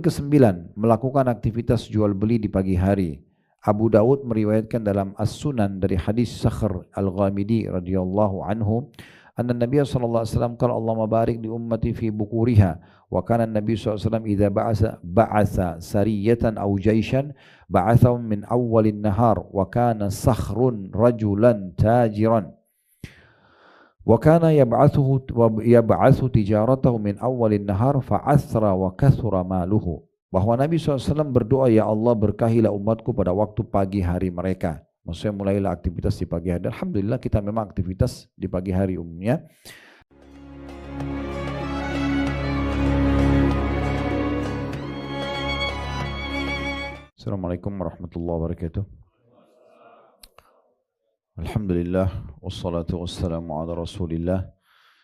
Kesembilan, melakukan aktivitas jual beli di pagi hari. Abu Dawud meriwayatkan dalam As-Sunan dari hadis Sakhr Al-Ghamidi radhiyallahu anhu, anna Nabi sallallahu alaihi wasallam qala Allahumma barik li ummati fi bukuriha, wa kana Nabi sallallahu alaihi wasallam idza ba'atha sariyatan aw jaishan ba'athahum min awwalin nahar, wa kana Sakhrun rajulan tajiran. وكان يبعث تجارته من أول النهار فعثر وكثر ماله. Bahwa Nabi SAW berdoa, ya Allah berkahilah umatku pada waktu pagi hari mereka. Maksudnya mulailah aktivitas di pagi hari. Alhamdulillah kita memang aktivitas di pagi hari umumnya. Assalamualaikum warahmatullahi wabarakatuh. Alhamdulillah, wassalatu wassalamu ala rasulillah.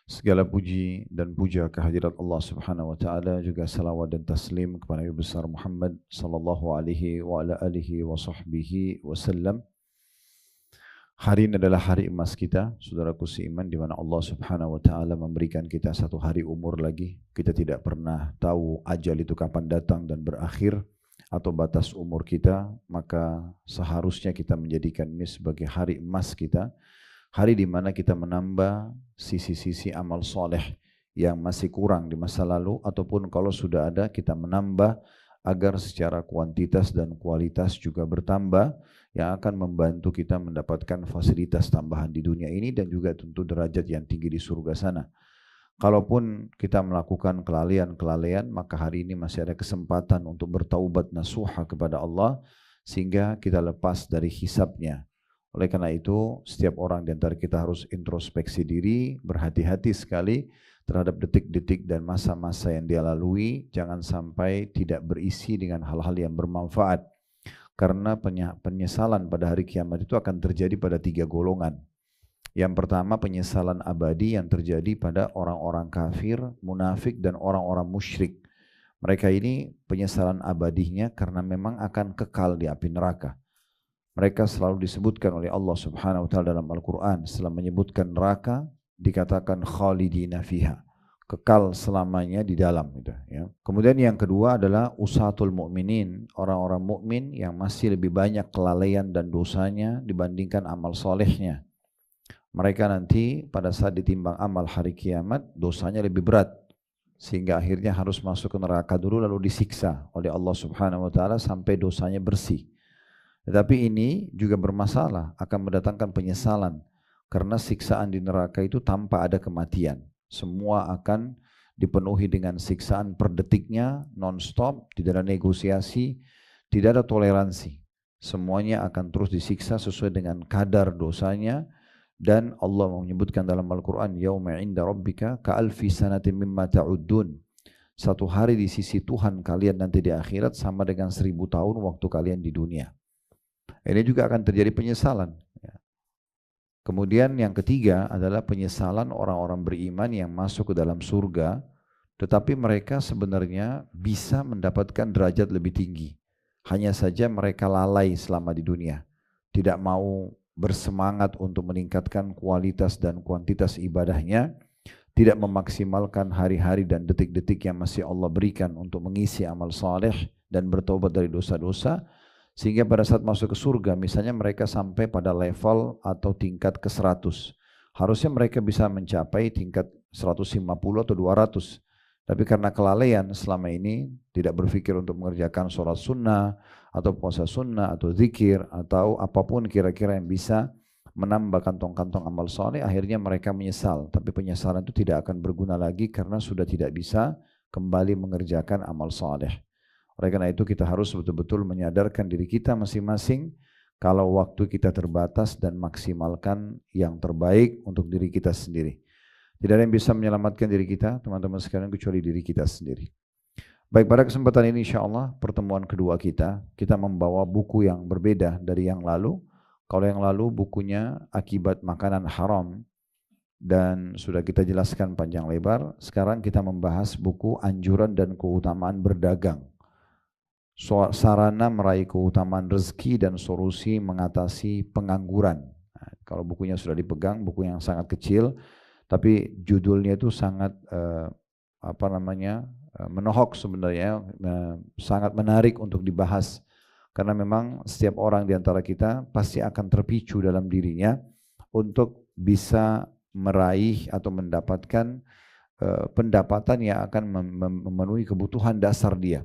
Segala puji dan puja kehadirat Allah Subhanahu wa taala, juga salawat dan taslim kepada Nabi besar Muhammad sallallahu alaihi wa ala alihi wa sahbihi wasallam. Hari ini adalah hari emas kita, saudaraku seiman, di mana Allah Subhanahu wa taala memberikan kita satu hari umur lagi. Kita tidak pernah tahu ajal itu kapan datang dan berakhir atau batas umur kita, maka seharusnya kita menjadikan ini sebagai hari emas kita. Hari di mana kita menambah sisi-sisi amal soleh yang masih kurang di masa lalu, ataupun kalau sudah ada kita menambah agar secara kuantitas dan kualitas juga bertambah, yang akan membantu kita mendapatkan fasilitas tambahan di dunia ini dan juga tentu derajat yang tinggi di surga sana. Kalaupun kita melakukan kelalaian-kelalaian, maka hari ini masih ada kesempatan untuk bertaubat nasuha kepada Allah sehingga kita lepas dari hisabnya. Oleh karena itu, setiap orang di antara kita harus introspeksi diri, berhati-hati sekali terhadap detik-detik dan masa-masa yang dia lalui. Jangan sampai tidak berisi dengan hal-hal yang bermanfaat. Karena penyesalan pada hari kiamat itu akan terjadi pada 3 golongan. Yang pertama, penyesalan abadi yang terjadi pada orang-orang kafir, munafik, dan orang-orang musyrik. Mereka ini penyesalan abadinya karena memang akan kekal di api neraka. Mereka selalu disebutkan oleh Allah Subhanahu wa taala dalam Al-Qur'an, setelah menyebutkan neraka dikatakan khalidina fiha, kekal selamanya di dalam gitu ya. Kemudian yang kedua adalah usatul mukminin, orang-orang mukmin yang masih lebih banyak kelalaian dan dosanya dibandingkan amal solehnya. Mereka nanti pada saat ditimbang amal hari kiamat dosanya lebih berat, sehingga akhirnya harus masuk ke neraka dulu lalu disiksa oleh Allah Subhanahu wa taala sampai dosanya bersih. Tetapi ini juga bermasalah, akan mendatangkan penyesalan. Karena siksaan di neraka itu tanpa ada kematian. Semua akan dipenuhi dengan siksaan per detiknya, non-stop, tidak ada negosiasi, tidak ada toleransi. Semuanya akan terus disiksa sesuai dengan kadar dosanya. Dan Allah menyebutkan dalam Al-Quran, Yawma inda rabbika ka'alfi sanatin mimma ta'uddun. Satu hari di sisi Tuhan kalian nanti di akhirat sama dengan 1000 tahun waktu kalian di dunia. Ini juga akan terjadi penyesalan. Kemudian yang ketiga adalah penyesalan orang-orang beriman yang masuk ke dalam surga, tetapi mereka sebenarnya bisa mendapatkan derajat lebih tinggi. Hanya saja mereka lalai selama di dunia, tidak mau bersemangat untuk meningkatkan kualitas dan kuantitas ibadahnya, tidak memaksimalkan hari-hari dan detik-detik yang masih Allah berikan untuk mengisi amal saleh dan bertobat dari dosa-dosa. Sehingga pada saat masuk ke surga, misalnya mereka sampai pada level atau tingkat ke 100. Harusnya mereka bisa mencapai tingkat 150 atau 200. Tapi karena kelalaian selama ini, tidak berpikir untuk mengerjakan sholat sunnah, atau puasa sunnah, atau zikir, atau apapun kira-kira yang bisa menambah kantong-kantong amal soleh, akhirnya mereka menyesal. Tapi penyesalan itu tidak akan berguna lagi karena sudah tidak bisa kembali mengerjakan amal soleh. Oleh karena itu kita harus betul-betul menyadarkan diri kita masing-masing kalau waktu kita terbatas dan maksimalkan yang terbaik untuk diri kita sendiri. Tidak ada yang bisa menyelamatkan diri kita, teman-teman sekalian, kecuali diri kita sendiri. Baik, pada kesempatan ini insyaAllah pertemuan kedua kita membawa buku yang berbeda dari yang lalu. Kalau yang lalu bukunya Akibat Makanan Haram dan sudah kita jelaskan panjang lebar, sekarang kita membahas buku Anjuran dan Keutamaan Berdagang. Sarana meraih keutamaan rezeki dan solusi mengatasi pengangguran. Nah, kalau bukunya sudah dipegang, buku yang sangat kecil, tapi judulnya itu sangat menohok sebenarnya, sangat menarik untuk dibahas. Karena memang setiap orang di antara kita pasti akan terpicu dalam dirinya untuk bisa meraih atau mendapatkan pendapatan yang akan memenuhi kebutuhan dasar dia.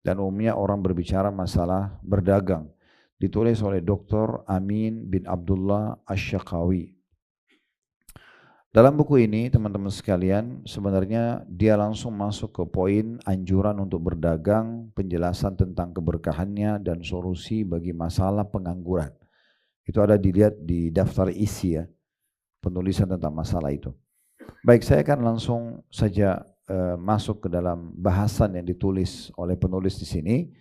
Dan umumnya orang berbicara masalah berdagang. Ditulis oleh Dr. Amin bin Abdullah Asy-Syaqawi. Dalam buku ini teman-teman sekalian, sebenarnya dia langsung masuk ke poin anjuran untuk berdagang, penjelasan tentang keberkahannya dan solusi bagi masalah pengangguran. Itu ada dilihat di daftar isi ya, penulisan tentang masalah itu. Baik, saya akan langsung saja masuk ke dalam bahasan yang ditulis oleh penulis di sini.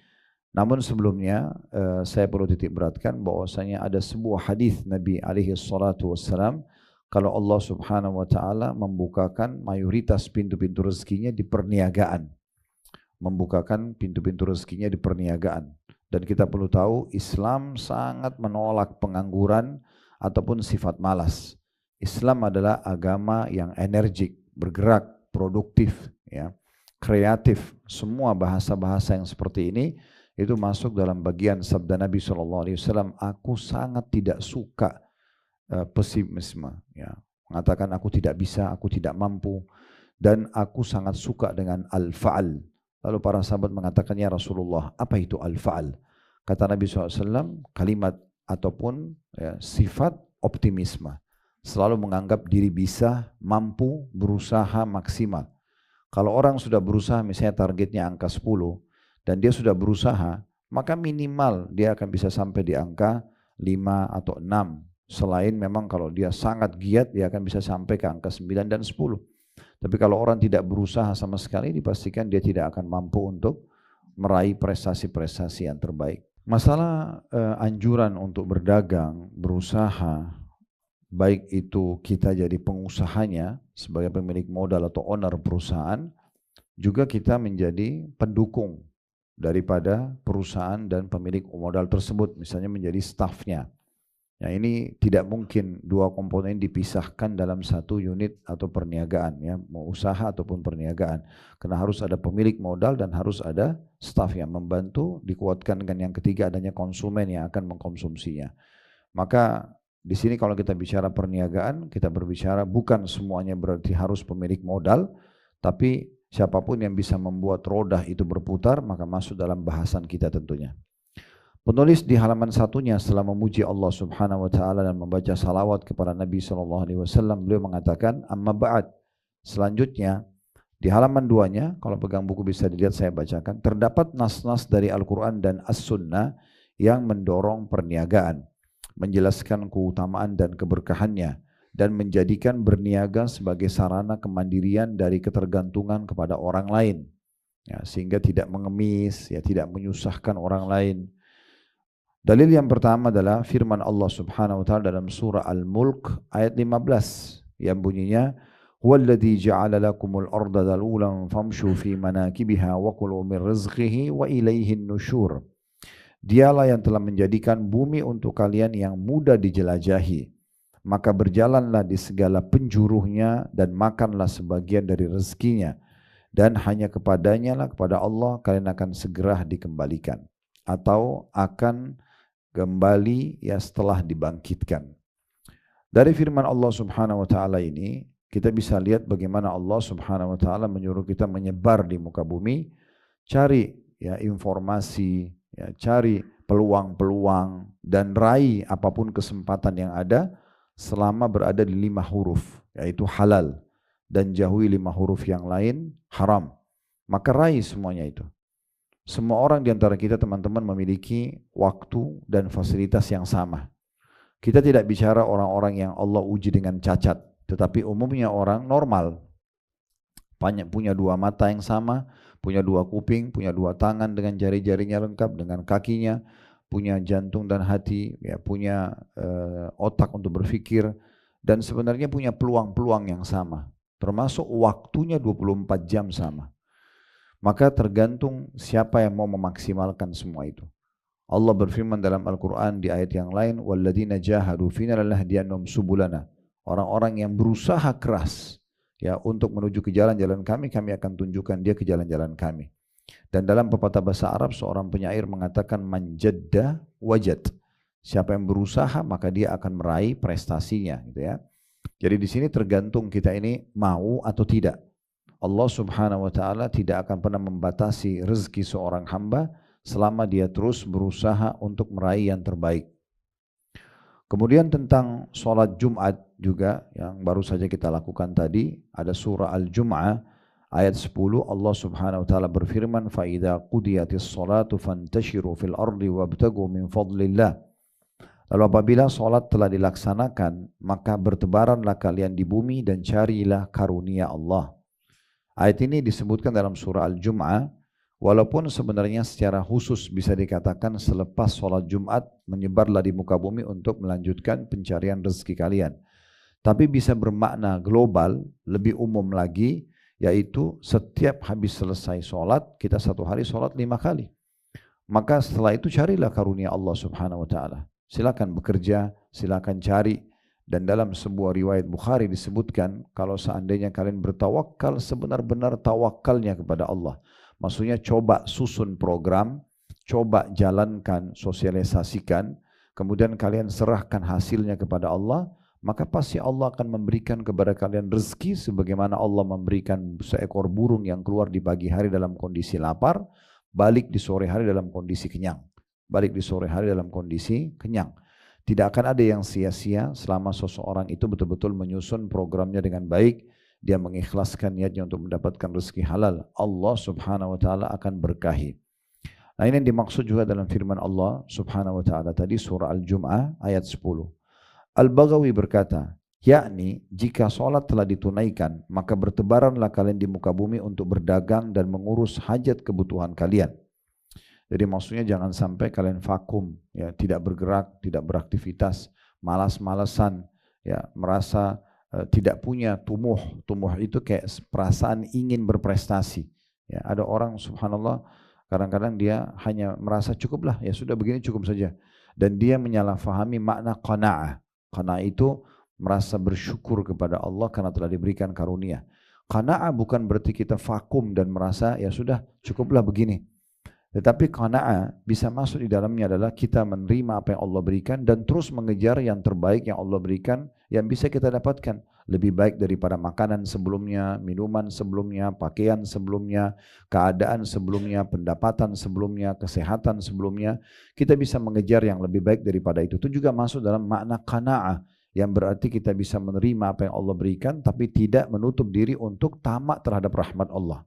Namun sebelumnya saya perlu titik beratkan bahwasanya ada sebuah hadis Nabi alaihi salatu wassalam, kalau Allah subhanahu wa ta'ala membukakan mayoritas pintu-pintu rezekinya di perniagaan. Membukakan pintu-pintu rezekinya di perniagaan. Dan kita perlu tahu Islam sangat menolak pengangguran ataupun sifat malas. Islam adalah agama yang energik, bergerak, produktif, ya, kreatif. Semua bahasa-bahasa yang seperti ini itu masuk dalam bagian sabda Nabi SAW. Aku sangat tidak suka pesimisme, ya, mengatakan aku tidak bisa, aku tidak mampu, dan aku sangat suka dengan al-fa'al. Lalu para sahabat mengatakan, ya Rasulullah, apa itu al-fa'al? Kata Nabi SAW, kalimat ataupun sifat optimisme, selalu menganggap diri bisa, mampu, berusaha maksimal. Kalau orang sudah berusaha, misalnya targetnya angka 10, dan dia sudah berusaha, maka minimal dia akan bisa sampai di angka 5 atau 6. Selain memang kalau dia sangat giat, dia akan bisa sampai ke angka 9 dan 10. Tapi kalau orang tidak berusaha sama sekali, dipastikan dia tidak akan mampu untuk meraih prestasi-prestasi yang terbaik. Masalah anjuran untuk berdagang, berusaha, baik itu kita jadi pengusahanya sebagai pemilik modal atau owner perusahaan, juga kita menjadi pendukung daripada perusahaan dan pemilik modal tersebut, misalnya menjadi stafnya. Ya, ini tidak mungkin dua komponen dipisahkan dalam satu unit atau perniagaan, ya, mau usaha ataupun perniagaan. Karena harus ada pemilik modal dan harus ada staf yang membantu, dikuatkan dengan yang ketiga adanya konsumen yang akan mengkonsumsinya. Maka di sini kalau kita bicara perniagaan, kita berbicara bukan semuanya berarti harus pemilik modal, tapi siapapun yang bisa membuat roda itu berputar, maka masuk dalam bahasan kita tentunya. Penulis di halaman satunya setelah memuji Allah Subhanahu wa taala dan membaca salawat kepada Nabi sallallahu alaihi wasallam, beliau mengatakan amma ba'd. Selanjutnya di halaman 2-nya, kalau pegang buku bisa dilihat, saya bacakan, terdapat nas-nas dari Al-Qur'an dan As-Sunnah yang mendorong perniagaan, menjelaskan keutamaan dan keberkahannya, dan menjadikan berniaga sebagai sarana kemandirian dari ketergantungan kepada orang lain, ya, sehingga tidak mengemis, ya, tidak menyusahkan orang lain. Dalil yang pertama adalah firman Allah Subhanahu wa taala dalam surah Al-Mulk ayat 15 yang bunyinya huwallazi ja'ala lakumul arda dalulan famshu fi manakibiha wa kulu min rizqihi wa ilaihin nusyur. Dialah yang telah menjadikan bumi untuk kalian yang mudah dijelajahi, maka berjalanlah di segala penjuruhnya dan makanlah sebagian dari rezekinya, dan hanya kepadanya lah, kepada Allah kalian akan segera dikembalikan atau akan kembali ya setelah dibangkitkan. Dari firman Allah Subhanahu wa taala ini kita bisa lihat bagaimana Allah Subhanahu wa taala menyuruh kita menyebar di muka bumi, cari ya informasi, ya, cari peluang-peluang dan raih apapun kesempatan yang ada selama berada di 5 huruf, yaitu halal, dan jauhi 5 huruf yang lain haram. Maka raih semuanya itu. Semua orang di antara kita teman-teman memiliki waktu dan fasilitas yang sama. Kita tidak bicara orang-orang yang Allah uji dengan cacat, tetapi umumnya orang normal. Punya 2 mata yang sama, punya 2 kuping, punya 2 tangan dengan jari-jarinya lengkap, dengan kakinya, punya jantung dan hati, ya, punya otak untuk berpikir, dan sebenarnya punya peluang-peluang yang sama. Termasuk waktunya 24 jam sama. Maka tergantung siapa yang mau memaksimalkan semua itu. Allah berfirman dalam Al-Quran di ayat yang lain, وَالَّذِينَ جَاهَدُوا فِينَا لَنَهْدِيَنَّهُمْ سُبُلَنَا. Orang-orang yang berusaha keras, ya untuk menuju ke jalan-jalan kami akan tunjukkan dia ke jalan-jalan kami. Dan dalam pepatah bahasa Arab seorang penyair mengatakan manjadda wajad. Siapa yang berusaha maka dia akan meraih prestasinya, gitu ya. Jadi di sini tergantung kita ini mau atau tidak. Allah Subhanahu wa taala tidak akan pernah membatasi rezeki seorang hamba selama dia terus berusaha untuk meraih yang terbaik. Kemudian tentang sholat Jumat juga yang baru saja kita lakukan tadi, ada surah Al-Jum'ah ayat 10 Allah Subhanahu wa taala berfirman fa idza qudiyatis sholatu fantashiru fil ardi wabtagu min fadlillah. Lalu apabila sholat telah dilaksanakan, maka bertebaranlah kalian di bumi dan carilah karunia Allah. Ayat ini disebutkan dalam surah Al-Jum'ah, walaupun sebenarnya secara khusus bisa dikatakan selepas sholat Jumat menyebarlah di muka bumi untuk melanjutkan pencarian rezeki kalian. Tapi bisa bermakna global, lebih umum lagi, yaitu setiap habis selesai sholat, kita satu hari sholat 5 kali. Maka setelah itu carilah karunia Allah Subhanahu wa taala. Silakan bekerja, silakan cari. Dan dalam sebuah riwayat Bukhari disebutkan kalau seandainya kalian bertawakal sebenar-benar tawakalnya kepada Allah. Maksudnya coba susun program, coba jalankan, sosialisasikan, kemudian kalian serahkan hasilnya kepada Allah, maka pasti Allah akan memberikan kepada kalian rezeki sebagaimana Allah memberikan seekor burung yang keluar di pagi hari dalam kondisi lapar, balik di sore hari dalam kondisi kenyang. Balik di sore hari dalam kondisi kenyang. Tidak akan ada yang sia-sia selama seseorang itu betul-betul menyusun programnya dengan baik, dia mengikhlaskan niatnya untuk mendapatkan rezeki halal, Allah Subhanahu wa taala akan berkahi. Nah, ini yang dimaksud juga dalam firman Allah Subhanahu wa taala tadi surah Al-Jum'ah ayat 10. Al-Baghawi berkata, yakni jika sholat telah ditunaikan, maka bertebaranlah kalian di muka bumi untuk berdagang dan mengurus hajat kebutuhan kalian. Jadi maksudnya jangan sampai kalian vakum, ya, tidak bergerak, tidak beraktivitas, malas-malasan, ya, merasa tidak punya tumuh. Tumuh itu kayak perasaan ingin berprestasi. Ya, ada orang subhanallah kadang-kadang dia hanya merasa cukuplah, ya sudah begini cukup saja. Dan dia menyalahfahami makna qanaah. Qanaah itu merasa bersyukur kepada Allah karena telah diberikan karunia. Qanaah bukan berarti kita vakum dan merasa ya sudah cukuplah begini. Tetapi qanaah bisa masuk di dalamnya adalah kita menerima apa yang Allah berikan dan terus mengejar yang terbaik yang Allah berikan yang bisa kita dapatkan. Lebih baik daripada makanan sebelumnya, minuman sebelumnya, pakaian sebelumnya, keadaan sebelumnya, pendapatan sebelumnya, kesehatan sebelumnya. Kita bisa mengejar yang lebih baik daripada itu. Itu juga masuk dalam makna qanaah yang berarti kita bisa menerima apa yang Allah berikan tapi tidak menutup diri untuk tamak terhadap rahmat Allah.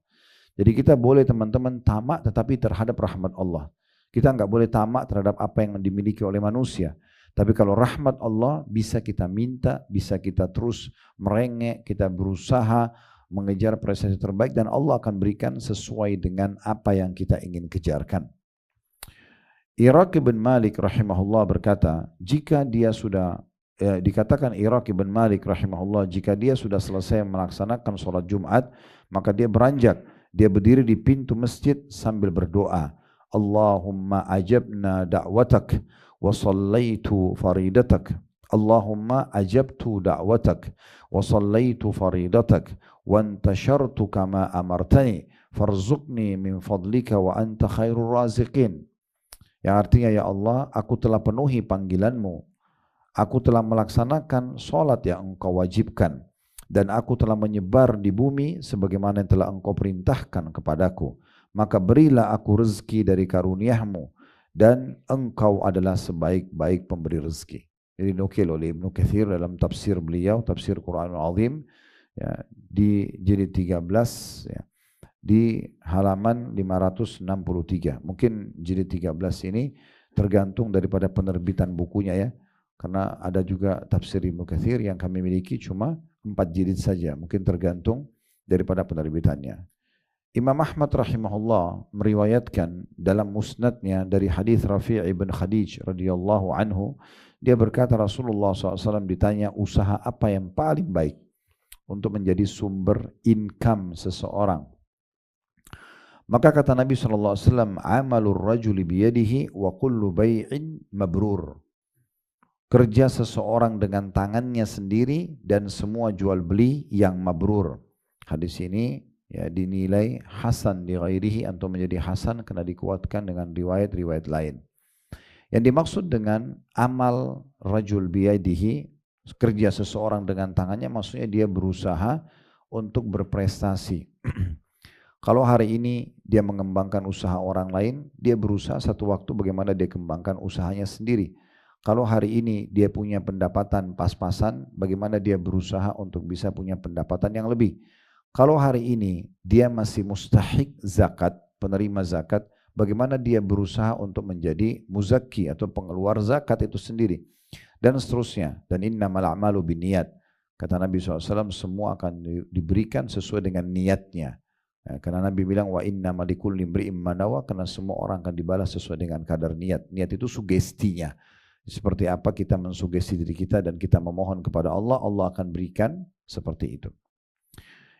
Jadi kita boleh teman-teman tamak tetapi terhadap rahmat Allah. Kita enggak boleh tamak terhadap apa yang dimiliki oleh manusia. Tapi kalau rahmat Allah bisa kita minta, bisa kita terus merengek, kita berusaha mengejar prestasi terbaik dan Allah akan berikan sesuai dengan apa yang kita ingin kejarkan. Iraq bin Malik rahimahullah berkata, jika dia sudah dikatakan Iraq bin Malik rahimahullah, jika dia sudah selesai melaksanakan sholat Jumat, maka dia beranjak. Dia berdiri di pintu masjid sambil berdoa, Allahumma ajabna da'watak wa sallaitu faridatak. Allahumma ajabtu da'watak wa sallaitu faridatak wa antashartu kama amartani farzuqni min fadlika wa anta khairur raziqin. Yang artinya, ya Allah, aku telah penuhi panggilanmu, aku telah melaksanakan sholat yang engkau wajibkan, dan aku telah menyebar di bumi sebagaimana yang telah engkau perintahkan kepadaku. Maka berilah aku rezeki dari karuniamu, dan engkau adalah sebaik-baik pemberi rezeki. Jadi nukil oleh Ibnu Katsir dalam tafsir beliau, tafsir Quranul Azim, ya, di jilid 13, ya, di halaman 563. Mungkin jilid 13 ini tergantung daripada penerbitan bukunya, ya. Karena ada juga tafsir Ibnu Katsir yang kami miliki cuma 4 jilid saja, mungkin tergantung daripada penerbitannya. Imam Ahmad rahimahullah meriwayatkan dalam musnadnya dari hadis Rafi' ibn Khadij radhiyallahu anhu, dia berkata Rasulullah SAW ditanya usaha apa yang paling baik untuk menjadi sumber income seseorang. Maka kata Nabi SAW, amalur rajuli biyadihi wa kullu bay'in mabrur. Kerja seseorang dengan tangannya sendiri dan semua jual beli yang mabrur. Hadis ini ya dinilai hasan di ghairihi atau menjadi hasan karena dikuatkan dengan riwayat-riwayat lain. Yang dimaksud dengan amal rajul biyadihi, kerja seseorang dengan tangannya, maksudnya dia berusaha untuk berprestasi. Kalau hari ini dia mengembangkan usaha orang lain, dia berusaha satu waktu bagaimana dia kembangkan usahanya sendiri. Kalau hari ini dia punya pendapatan pas-pasan, bagaimana dia berusaha untuk bisa punya pendapatan yang lebih. Kalau hari ini dia masih mustahik zakat, penerima zakat, bagaimana dia berusaha untuk menjadi muzakki atau pengeluar zakat itu sendiri. Dan seterusnya. Dan innamal a'malu binniyat. Kata Nabi SAW, semua akan diberikan sesuai dengan niatnya. Ya, karena Nabi bilang wa innamal likulli imri'in ma nawa, karena semua orang akan dibalas sesuai dengan kadar niat. Niat itu sugestinya. Seperti apa kita mensugesti diri kita dan kita memohon kepada Allah, Allah akan berikan seperti itu.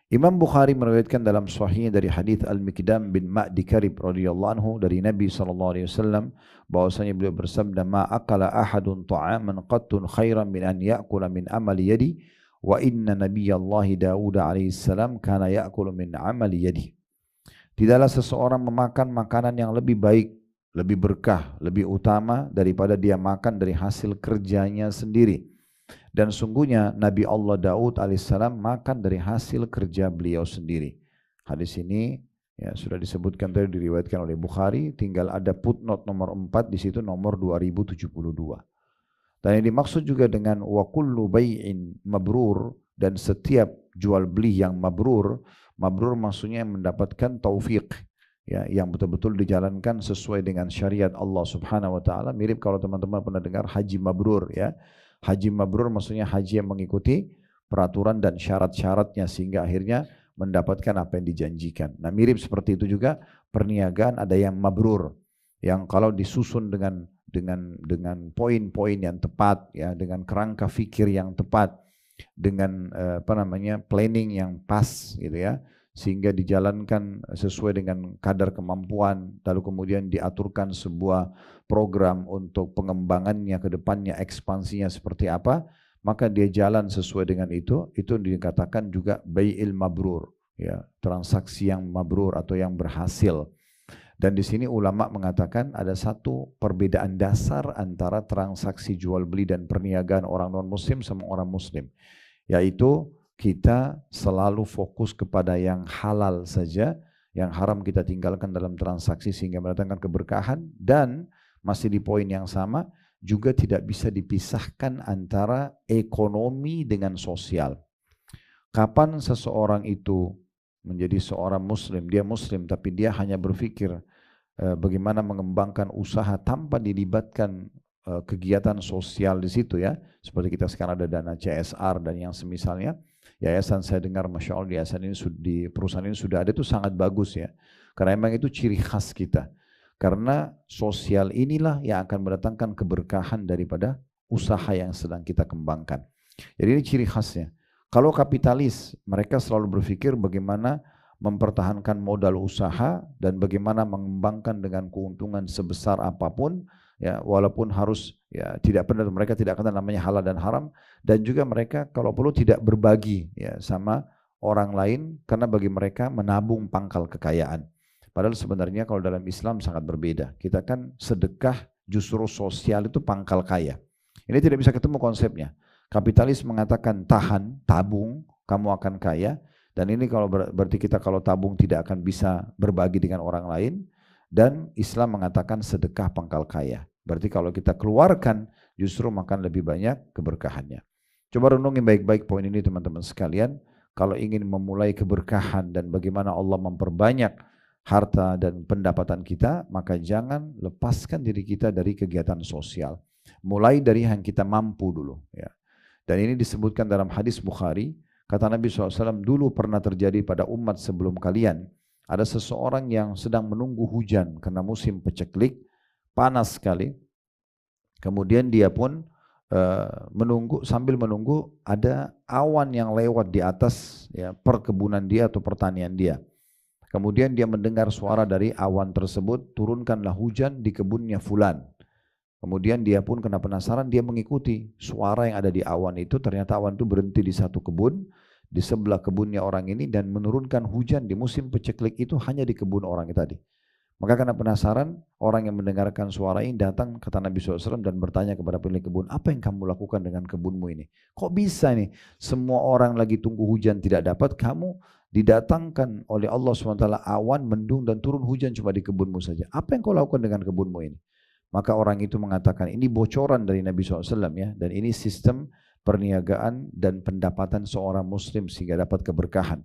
Imam Bukhari meriwayatkan dalam sahihnya dari hadis Al-Miqdam bin Ma'di Karib radhiyallahu anhu dari Nabi SAW bahwasanya beliau bersabda, ma akala ahadun ta'aman qattun khairan min an ya'kula min amali yadi wa inna nabiyallahi Daud alaihi salam kana ya'kulu min amali yadi. Tidaklah seseorang memakan makanan yang lebih baik, lebih berkah, lebih utama daripada dia makan dari hasil kerjanya sendiri. Dan sungguhnya Nabi Allah Daud alaihissalam makan dari hasil kerja beliau sendiri. Hadis ini ya, sudah disebutkan tadi, diriwayatkan oleh Bukhari, tinggal ada footnote nomor 4 di situ, nomor 2072. Dan yang dimaksud juga dengan wa kullu bai'in mabrur, dan setiap jual beli yang mabrur, mabrur maksudnya mendapatkan taufik, ya, yang betul-betul dijalankan sesuai dengan syariat Allah Subhanahu wa taala. Mirip kalau teman-teman pernah dengar haji mabrur, ya. Haji mabrur maksudnya haji yang mengikuti peraturan dan syarat-syaratnya sehingga akhirnya mendapatkan apa yang dijanjikan. Nah, mirip seperti itu juga perniagaan, ada yang mabrur, yang kalau disusun dengan poin-poin yang tepat, ya, dengan kerangka fikir yang tepat, dengan planning yang pas, gitu ya, sehingga dijalankan sesuai dengan kadar kemampuan, lalu kemudian diaturkan sebuah program untuk pengembangannya ke depannya, ekspansinya seperti apa, maka dia jalan sesuai dengan itu dikatakan juga bai'il mabrur, ya, transaksi yang mabrur atau yang berhasil. Dan di sini ulama mengatakan ada satu perbedaan dasar antara transaksi jual beli dan perniagaan orang non muslim sama orang muslim, yaitu kita selalu fokus kepada yang halal saja, yang haram kita tinggalkan dalam transaksi sehingga mendatangkan keberkahan. Dan masih di poin yang sama, juga tidak bisa dipisahkan antara ekonomi dengan sosial. Kapan seseorang itu menjadi seorang muslim, dia muslim tapi dia hanya berpikir bagaimana mengembangkan usaha tanpa dilibatkan kegiatan sosial di situ, ya, seperti kita sekarang ada dana CSR dan yang semisalnya. Yayasan, saya dengar Masya Allah yayasan ini di perusahaan ini sudah ada, itu sangat bagus, ya, karena memang itu ciri khas kita, karena sosial inilah yang akan mendatangkan keberkahan daripada usaha yang sedang kita kembangkan. Jadi ini ciri khasnya. Kalau kapitalis, mereka selalu berpikir bagaimana mempertahankan modal usaha dan bagaimana mengembangkan dengan keuntungan sebesar apapun, ya, walaupun harus, ya, tidak benar, mereka tidak kenal namanya halal dan haram. Dan juga mereka kalau perlu tidak berbagi, ya, sama orang lain, karena bagi mereka menabung pangkal kekayaan. Padahal sebenarnya kalau dalam Islam sangat berbeda. Kita kan sedekah justru sosial itu pangkal kaya. Ini tidak bisa ketemu konsepnya. Kapitalis mengatakan tahan, tabung, kamu akan kaya. Dan ini kalau berarti kita kalau tabung tidak akan bisa berbagi dengan orang lain. Dan Islam mengatakan sedekah pangkal kaya. Berarti kalau kita keluarkan justru makan lebih banyak keberkahannya. Coba renungi baik-baik poin ini teman-teman sekalian. Kalau ingin memulai keberkahan dan bagaimana Allah memperbanyak harta dan pendapatan kita, maka jangan lepaskan diri kita dari kegiatan sosial. Mulai dari yang kita mampu dulu, ya. Dan ini disebutkan dalam hadis Bukhari, kata Nabi SAW, dulu pernah terjadi pada umat sebelum kalian, ada seseorang yang sedang menunggu hujan karena musim peceklik, panas sekali. Kemudian dia pun menunggu, sambil menunggu ada awan yang lewat di atas, ya, perkebunan dia atau pertanian dia. Kemudian dia mendengar suara dari awan tersebut, turunkanlah hujan di kebunnya fulan. Kemudian dia pun kena penasaran, dia mengikuti suara yang ada di awan itu. Ternyata awan itu berhenti di satu kebun. di sebelah kebunnya orang ini dan menurunkan hujan di musim peceklik itu hanya di kebun orang tadi. Maka karena penasaran, orang yang mendengarkan suara ini datang kata Nabi SAW dan bertanya kepada pemilik kebun, apa yang kamu lakukan dengan kebunmu ini? Kok bisa nih, semua orang lagi tunggu hujan tidak dapat, kamu didatangkan oleh Allah SWT awan, mendung dan turun hujan cuma di kebunmu saja. Apa yang kau lakukan dengan kebunmu ini? Maka orang itu mengatakan, ini bocoran dari Nabi SAW ya, dan ini sistem perniagaan dan pendapatan seorang muslim sehingga dapat keberkahan.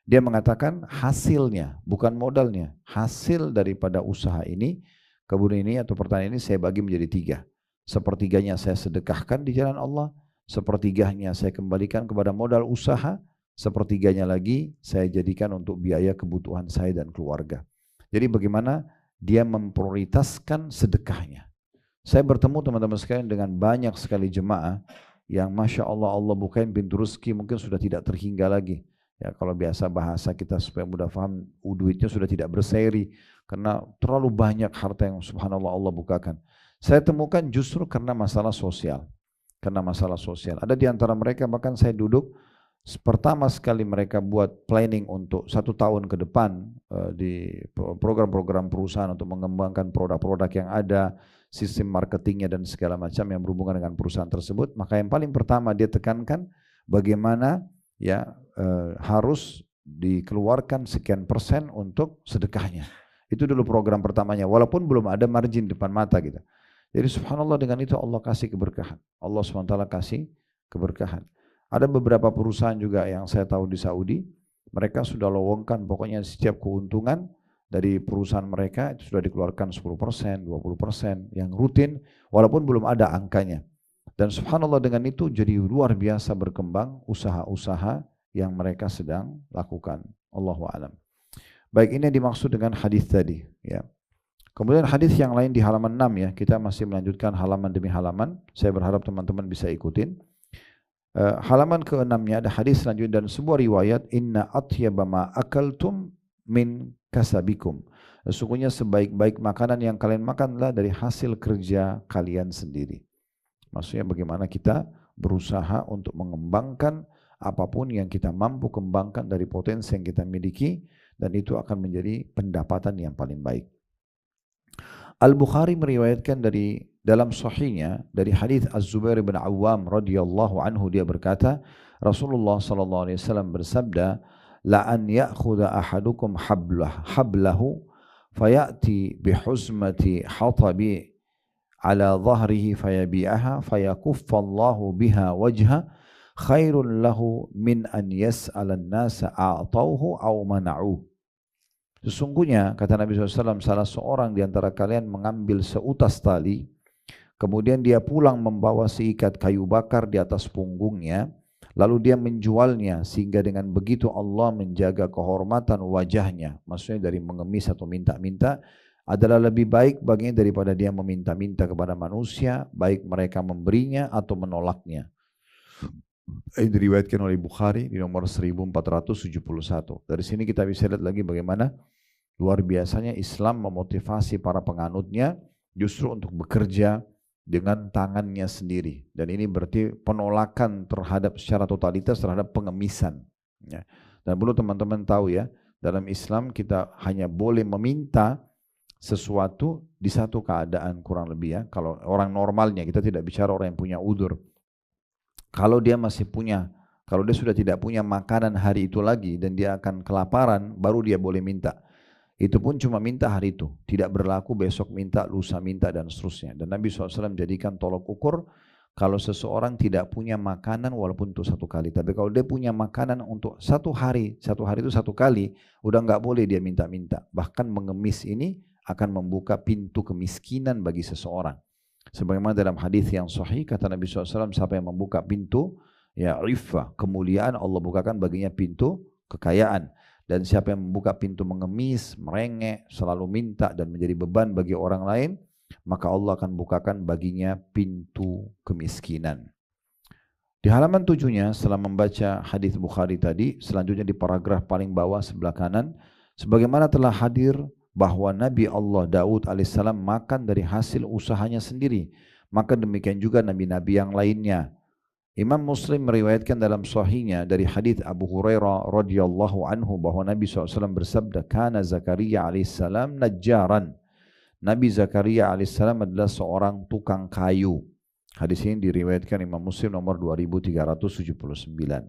Dia mengatakan hasilnya, bukan modalnya. Hasil daripada usaha ini, kebun ini atau pertanian ini saya bagi menjadi 3. Sepertiganya saya sedekahkan di jalan Allah, sepertiganya saya kembalikan kepada modal usaha, sepertiganya lagi saya jadikan untuk biaya kebutuhan saya dan keluarga. Jadi bagaimana dia memprioritaskan sedekahnya. Saya bertemu teman-teman sekalian dengan banyak sekali jemaah yang Masya Allah, Allah bukain pintu rezeki mungkin sudah tidak terhingga lagi. Ya, kalau biasa bahasa kita supaya mudah paham, duitnya sudah tidak berseri karena terlalu banyak harta yang subhanallah Allah bukakan. Saya temukan justru karena masalah sosial. Karena masalah sosial. Ada di antara mereka bahkan saya duduk, pertama sekali mereka buat planning untuk 1 tahun ke depan di program-program perusahaan untuk mengembangkan produk-produk yang ada, sistem marketingnya dan segala macam yang berhubungan dengan perusahaan tersebut. Maka yang paling pertama dia tekankan bagaimana ya harus dikeluarkan sekian persen untuk sedekahnya. Itu dulu program pertamanya, walaupun belum ada margin depan mata gitu. Jadi subhanallah dengan itu Allah kasih keberkahan. Allah SWT kasih keberkahan. Ada beberapa perusahaan juga yang saya tahu di Saudi, mereka sudah lowongkan pokoknya setiap keuntungan dari perusahaan mereka itu sudah dikeluarkan 10%, 20% yang rutin walaupun belum ada angkanya. Dan subhanallah dengan itu jadi luar biasa berkembang usaha-usaha yang mereka sedang lakukan. Allahu a'lam. Baik, ini yang dimaksud dengan hadis tadi ya. Kemudian hadis yang lain di halaman 6 ya. Kita masih melanjutkan halaman demi halaman. Saya berharap teman-teman bisa ikutin. Halaman ke-6-nya ada hadis selanjutnya dan sebuah riwayat, inna atyaba ma akaltum min kasabikum. Sesungguhnya sebaik-baik makanan yang kalian makanlah dari hasil kerja kalian sendiri. Maksudnya bagaimana kita berusaha untuk mengembangkan apapun yang kita mampu kembangkan dari potensi yang kita miliki dan itu akan menjadi pendapatan yang paling baik. Al-Bukhari meriwayatkan dari dalam sahihnya dari hadis Az-Zubair bin Awwam radhiyallahu anhu, dia berkata Rasulullah sallallahu alaihi wasallam bersabda, la an ya'khudha ahadukum hablahu fayati bihuzmati hatabi ala dhahrihi fayabi'aha fayakuffallahu biha wajha khairun lahu min an yas'ala an-nasa a'tauhu aw mana'uhu. Sesungguhnya kata Nabi SAW, salah seorang di antara kalian mengambil seutas tali, kemudian dia pulang membawa seikat kayu bakar di atas punggungnya, lalu dia menjualnya sehingga dengan begitu Allah menjaga kehormatan wajahnya. Maksudnya dari mengemis atau minta-minta adalah lebih baik baginya daripada dia meminta-minta kepada manusia, baik mereka memberinya atau menolaknya. Ini diriwayatkan oleh Bukhari di nomor 1471. Dari sini kita bisa lihat lagi bagaimana luar biasanya Islam memotivasi para penganutnya justru untuk bekerja dengan tangannya sendiri. Dan ini berarti penolakan terhadap secara totalitas terhadap pengemisan. Ya. Dan perlu teman-teman tahu ya, dalam Islam kita hanya boleh meminta sesuatu di satu keadaan kurang lebih ya. Kalau orang normalnya, kita tidak bicara orang yang punya udzur. Kalau dia masih punya, kalau dia sudah tidak punya makanan hari itu lagi dan dia akan kelaparan, baru dia boleh minta. Itu pun cuma minta hari itu, tidak berlaku besok minta, lusa minta dan seterusnya. Dan Nabi SAW jadikan tolok ukur kalau seseorang tidak punya makanan walaupun untuk 1 kali. Tapi kalau dia punya makanan untuk 1 hari itu 1 kali, udah nggak boleh dia minta-minta. Bahkan mengemis ini akan membuka pintu kemiskinan bagi seseorang. Sebagaimana dalam hadis yang sahih kata Nabi SAW, siapa yang membuka pintu ya iffah, kemuliaan, Allah bukakan baginya pintu kekayaan. Dan siapa yang membuka pintu mengemis, merengek, selalu minta dan menjadi beban bagi orang lain, maka Allah akan bukakan baginya pintu kemiskinan. Di halaman 7-nya setelah membaca hadis Bukhari tadi, selanjutnya di paragraf paling bawah sebelah kanan, sebagaimana telah hadir bahwa Nabi Allah Daud alaihissalam makan dari hasil usahanya sendiri, maka demikian juga nabi-nabi yang lainnya. Imam Muslim meriwayatkan dalam sahihnya dari hadis Abu Hurairah radhiyallahu anhu bahwa Nabi SAW bersabda, "Kana Zakaria alaihissalam najjaran." Nabi Zakaria alaihissalam adalah seorang tukang kayu. Hadis ini diriwayatkan Imam Muslim nomor 2379.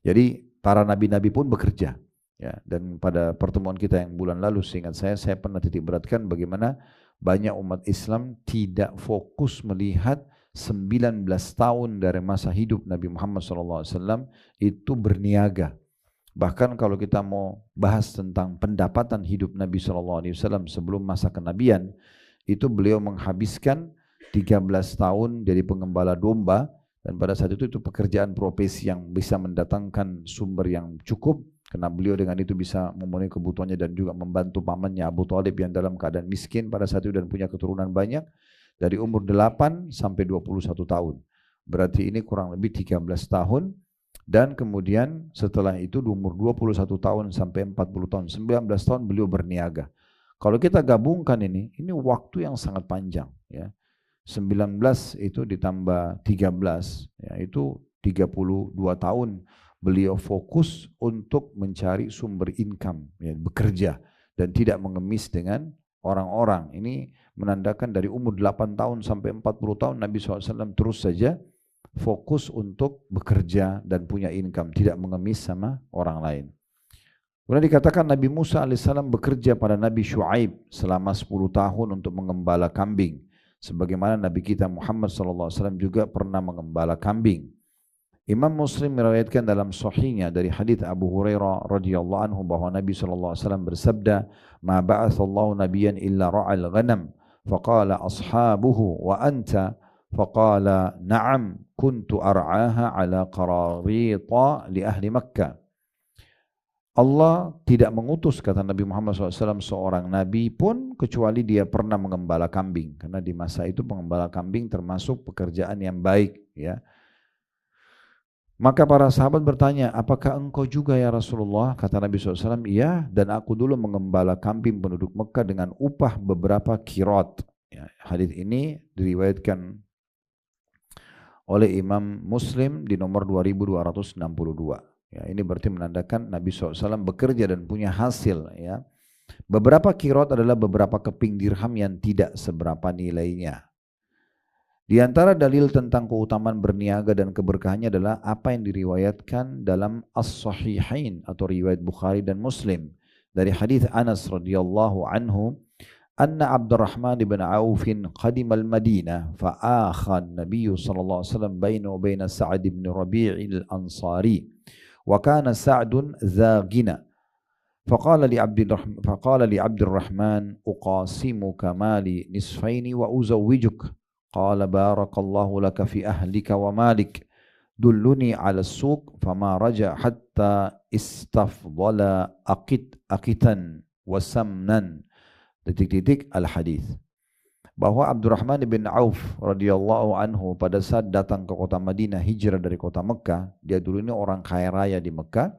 Jadi para nabi-nabi pun bekerja. Ya, dan pada pertemuan kita yang bulan lalu, seingat saya pernah titik beratkan bagaimana banyak umat Islam tidak fokus melihat 19 tahun dari masa hidup Nabi Muhammad SAW itu berniaga. Bahkan kalau kita mau bahas tentang pendapatan hidup Nabi SAW sebelum masa kenabian, itu beliau menghabiskan 13 tahun jadi pengembala domba, dan pada saat itu pekerjaan profesi yang bisa mendatangkan sumber yang cukup, karena beliau dengan itu bisa memenuhi kebutuhannya dan juga membantu pamannya Abu Thalib yang dalam keadaan miskin pada saat itu dan punya keturunan banyak, dari umur 8 sampai 21 tahun. Berarti ini kurang lebih 13 tahun. Dan kemudian setelah itu di umur 21 tahun sampai 40 tahun, 19 tahun beliau berniaga. Kalau kita gabungkan ini waktu yang sangat panjang. Ya. 19 itu ditambah 13, ya, itu 32 tahun beliau fokus untuk mencari sumber income, ya, bekerja dan tidak mengemis dengan orang-orang. Ini menandakan dari umur 8 tahun sampai 40 tahun Nabi SAW terus saja fokus untuk bekerja dan punya income, tidak mengemis sama orang lain. Kemudian dikatakan Nabi Musa alaihissalam bekerja pada Nabi Shu'aib selama 10 tahun untuk mengembala kambing. Sebagaimana Nabi kita Muhammad SAW juga pernah mengembala kambing. Imam Muslim meriwayatkan dalam sahihnya dari hadis Abu Hurairah radhiyallahu anhu bahwa Nabi SAW bersabda, "Ma ba'atsallahu nabiyyan illa ra'al ghanam." Faqala ashabuhu wa anta? Faqala na'am kuntu ar'aha ala qararita li ahli Makkah. Allah tidak mengutus, kata Nabi Muhammad SAW, seorang nabi pun kecuali dia pernah mengembala kambing, karena di masa itu pengembala kambing termasuk pekerjaan yang baik, ya. Maka para sahabat bertanya, apakah engkau juga ya Rasulullah? Kata Nabi SAW, iya, dan aku dulu mengembala kambing penduduk Mekah dengan upah beberapa kirot. Ya, hadis ini diriwayatkan oleh Imam Muslim di nomor 2262. Ya, ini berarti menandakan Nabi SAW bekerja dan punya hasil. Ya. Beberapa kirot adalah beberapa keping dirham yang tidak seberapa nilainya. Di antara dalil tentang keutamaan berniaga dan keberkahannya adalah apa yang diriwayatkan dalam As-Sahihain atau riwayat Bukhari dan Muslim dari hadis Anas radhiyallahu anhu, anna Abdurrahman bin Auf qadima al-Madinah fa akha an-nabiy sallallahu alaihi wasallam bainahu wa bain Sa'd bin Rabi' al-Ansari. وكان سعد ذا غنى فقال لعبد الرحمن أقاسمك مالي نصفين وأزوجك قال بارك الله لك في أهلك ومالك دلني على السوق فما رجع حتى استفضل أقتا وسمنا al-hadith. Bahwa Abdurrahman bin Auf radhiyallahu anhu pada saat datang ke kota Madinah, hijrah dari kota Mekah, dia dulu ini orang kaya raya di Mekah,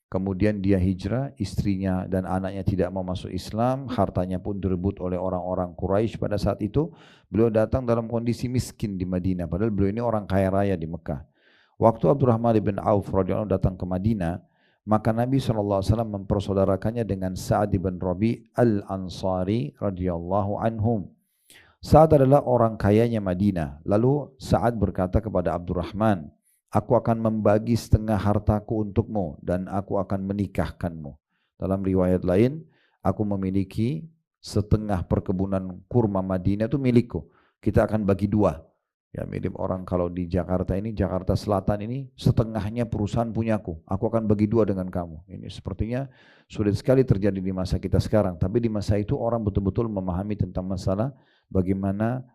kemudian dia hijrah, istrinya dan anaknya tidak mau masuk Islam, hartanya pun direbut oleh orang-orang Quraisy pada saat itu, beliau datang dalam kondisi miskin di Madinah, padahal beliau ini orang kaya raya di Mekah. Waktu Abdurrahman bin Auf radhiyallahu anhu datang ke Madinah, maka Nabi SAW mempersaudarakannya dengan Sa'd bin Rabi' al-Ansari radhiyallahu anhum. Sa'ad adalah orang kayanya Madinah. Lalu Sa'ad berkata kepada Abdurrahman, aku akan membagi setengah hartaku untukmu dan aku akan menikahkanmu. Dalam riwayat lain, aku memiliki setengah perkebunan kurma Madinah itu milikku. Kita akan bagi dua. Ya, mirip orang kalau di Jakarta ini, Jakarta Selatan ini setengahnya perusahaan punyaku. Aku akan bagi dua dengan kamu. Ini sepertinya sulit sekali terjadi di masa kita sekarang. Tapi di masa itu orang betul-betul memahami tentang masalah bagaimana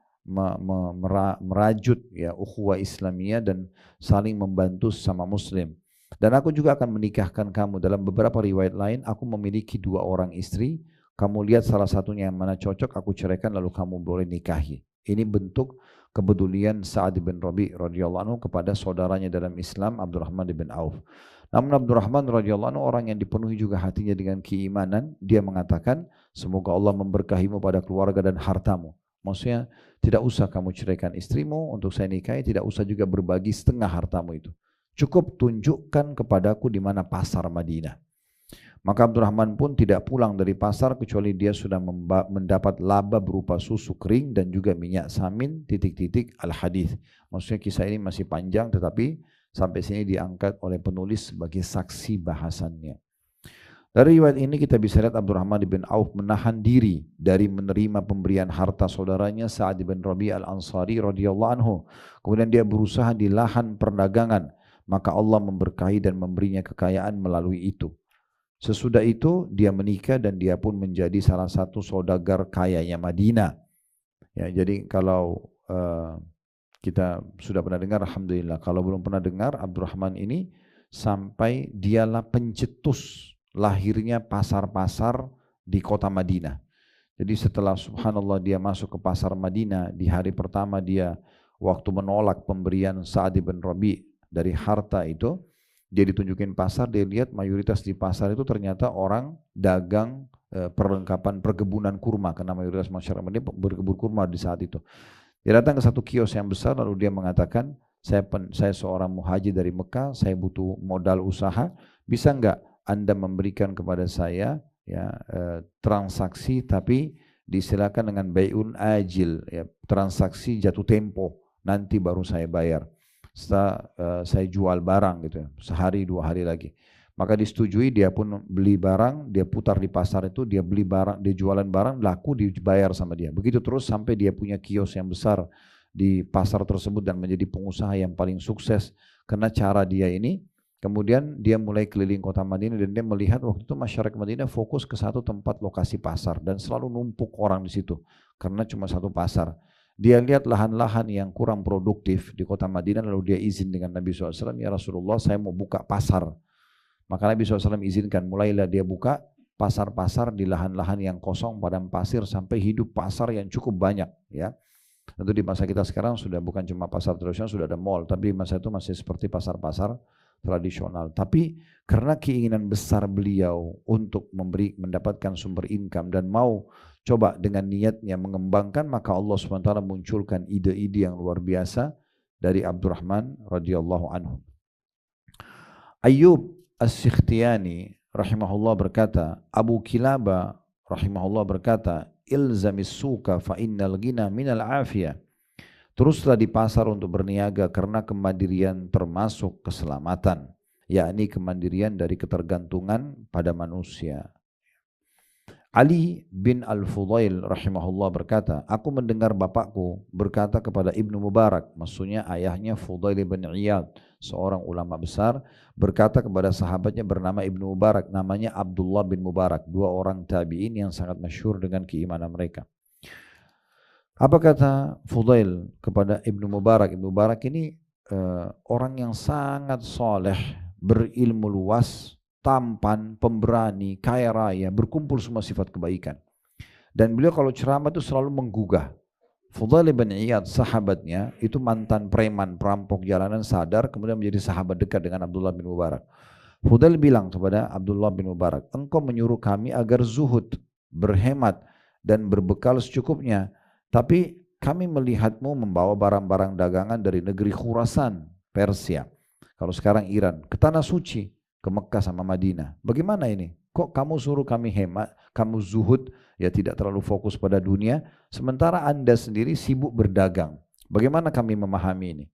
merajut ya ukhuwah Islamiyah dan saling membantu sama Muslim. Dan aku juga akan menikahkan kamu. Dalam beberapa riwayat lain, aku memiliki 2 orang istri. Kamu lihat salah satunya yang mana cocok, aku ceraikan lalu kamu boleh nikahi. Ini bentuk kepedulian Sa'd bin Rabi' radhiyallahu anhu kepada saudaranya dalam Islam, Abdurrahman bin Auf. Namun Abdurrahman radhiyallahu anhu orang yang dipenuhi juga hatinya dengan keimanan. Dia mengatakan, semoga Allah memberkahimu pada keluarga dan hartamu. Maksudnya tidak usah kamu ceraikan istrimu untuk saya nikahi, tidak usah juga berbagi setengah hartamu itu. Cukup tunjukkan kepadaku di mana pasar Madinah. Maka Abdurrahman pun tidak pulang dari pasar kecuali dia sudah mendapat laba berupa susu kering dan juga minyak samin titik-titik al-hadis. Maksudnya kisah ini masih panjang tetapi sampai sini diangkat oleh penulis sebagai saksi bahasannya. Dari riwayat ini kita bisa lihat Abdurrahman bin Auf menahan diri dari menerima pemberian harta saudaranya Sa'ad bin Rabi' al-Ansari radhiyallahu anhu. Kemudian dia berusaha di lahan perdagangan, maka Allah memberkahi dan memberinya kekayaan melalui itu. Sesudah itu dia menikah dan dia pun menjadi salah satu saudagar kayanya Madinah. Ya, jadi kalau kita sudah pernah dengar, alhamdulillah. Kalau belum pernah dengar, Abdurrahman ini sampai dialah pencetus lahirnya pasar-pasar di kota Madinah. Jadi setelah subhanallah dia masuk ke pasar Madinah, di hari pertama dia waktu menolak pemberian Sa'ad bin Rabi' dari harta itu, dia ditunjukin pasar, dia lihat mayoritas di pasar itu ternyata orang dagang perlengkapan perkebunan kurma, karena mayoritas masyarakat Madinah berkebun kurma di saat itu. Dia datang ke satu kios yang besar lalu dia mengatakan, saya seorang muhajir dari Mekah, saya butuh modal usaha, bisa enggak Anda memberikan kepada saya ya transaksi tapi disilakan dengan bai'un ajil, ya, transaksi jatuh tempo, nanti baru saya bayar. Setelah saya jual barang gitu ya, sehari 2 hari lagi. Maka disetujui, dia pun beli barang, dia putar di pasar itu, dia beli barang, dia jualan barang, laku dibayar sama dia. Begitu terus sampai dia punya kios yang besar di pasar tersebut dan menjadi pengusaha yang paling sukses karena cara dia ini. Kemudian dia mulai keliling kota Madinah dan dia melihat waktu itu masyarakat Madinah fokus ke satu tempat lokasi pasar dan selalu numpuk orang di situ karena cuma satu pasar. Dia lihat lahan-lahan yang kurang produktif di kota Madinah lalu dia izin dengan Nabi SAW, ya Rasulullah saya mau buka pasar. Maka Nabi SAW izinkan, mulailah dia buka pasar-pasar di lahan-lahan yang kosong padang pasir sampai hidup pasar yang cukup banyak. Ya, tentu di masa kita sekarang sudah bukan cuma pasar tradisional, sudah ada mall, tapi di masa itu masih seperti pasar-pasar tradisional. Tapi karena keinginan besar beliau untuk mendapatkan sumber income dan mau coba dengan niatnya mengembangkan, maka Allah SWT munculkan ide-ide yang luar biasa dari Abdurrahman radhiyallahu anhu. Ayyub As-Sikhtiyani rahimahullah berkata, Abu Kilaba rahimahullah berkata, ilzamis suka fa innal ghina minal afiyah. Teruslah di pasar untuk berniaga karena kemandirian termasuk keselamatan, yakni kemandirian dari ketergantungan pada manusia. Ali bin Al-Fudail rahimahullah berkata, aku mendengar bapakku berkata kepada Ibnu Mubarak, maksudnya ayahnya Fudail bin Iyad, seorang ulama besar, berkata kepada sahabatnya bernama Ibnu Mubarak, namanya Abdullah bin Mubarak, 2 orang tabi'in yang sangat masyhur dengan keimanan mereka. Apa kata Fudail kepada Ibnu Mubarak? Ibnu Mubarak ini orang yang sangat soleh, berilmu luas, tampan, pemberani, kaya raya, berkumpul semua sifat kebaikan. Dan beliau kalau ceramah itu selalu menggugah. Fudail bin Iyad, sahabatnya, itu mantan preman, perampok jalanan, sadar, kemudian menjadi sahabat dekat dengan Abdullah bin Mubarak. Fudail bilang kepada Abdullah bin Mubarak, engkau menyuruh kami agar zuhud, berhemat, dan berbekal secukupnya. Tapi kami melihatmu membawa barang-barang dagangan dari negeri Khurasan, Persia. Kalau sekarang Iran, ke tanah suci, ke Mekah sama Madinah. Bagaimana ini? Kok kamu suruh kami hemat, kamu zuhud, ya tidak terlalu fokus pada dunia, sementara Anda sendiri sibuk berdagang. Bagaimana kami memahami ini?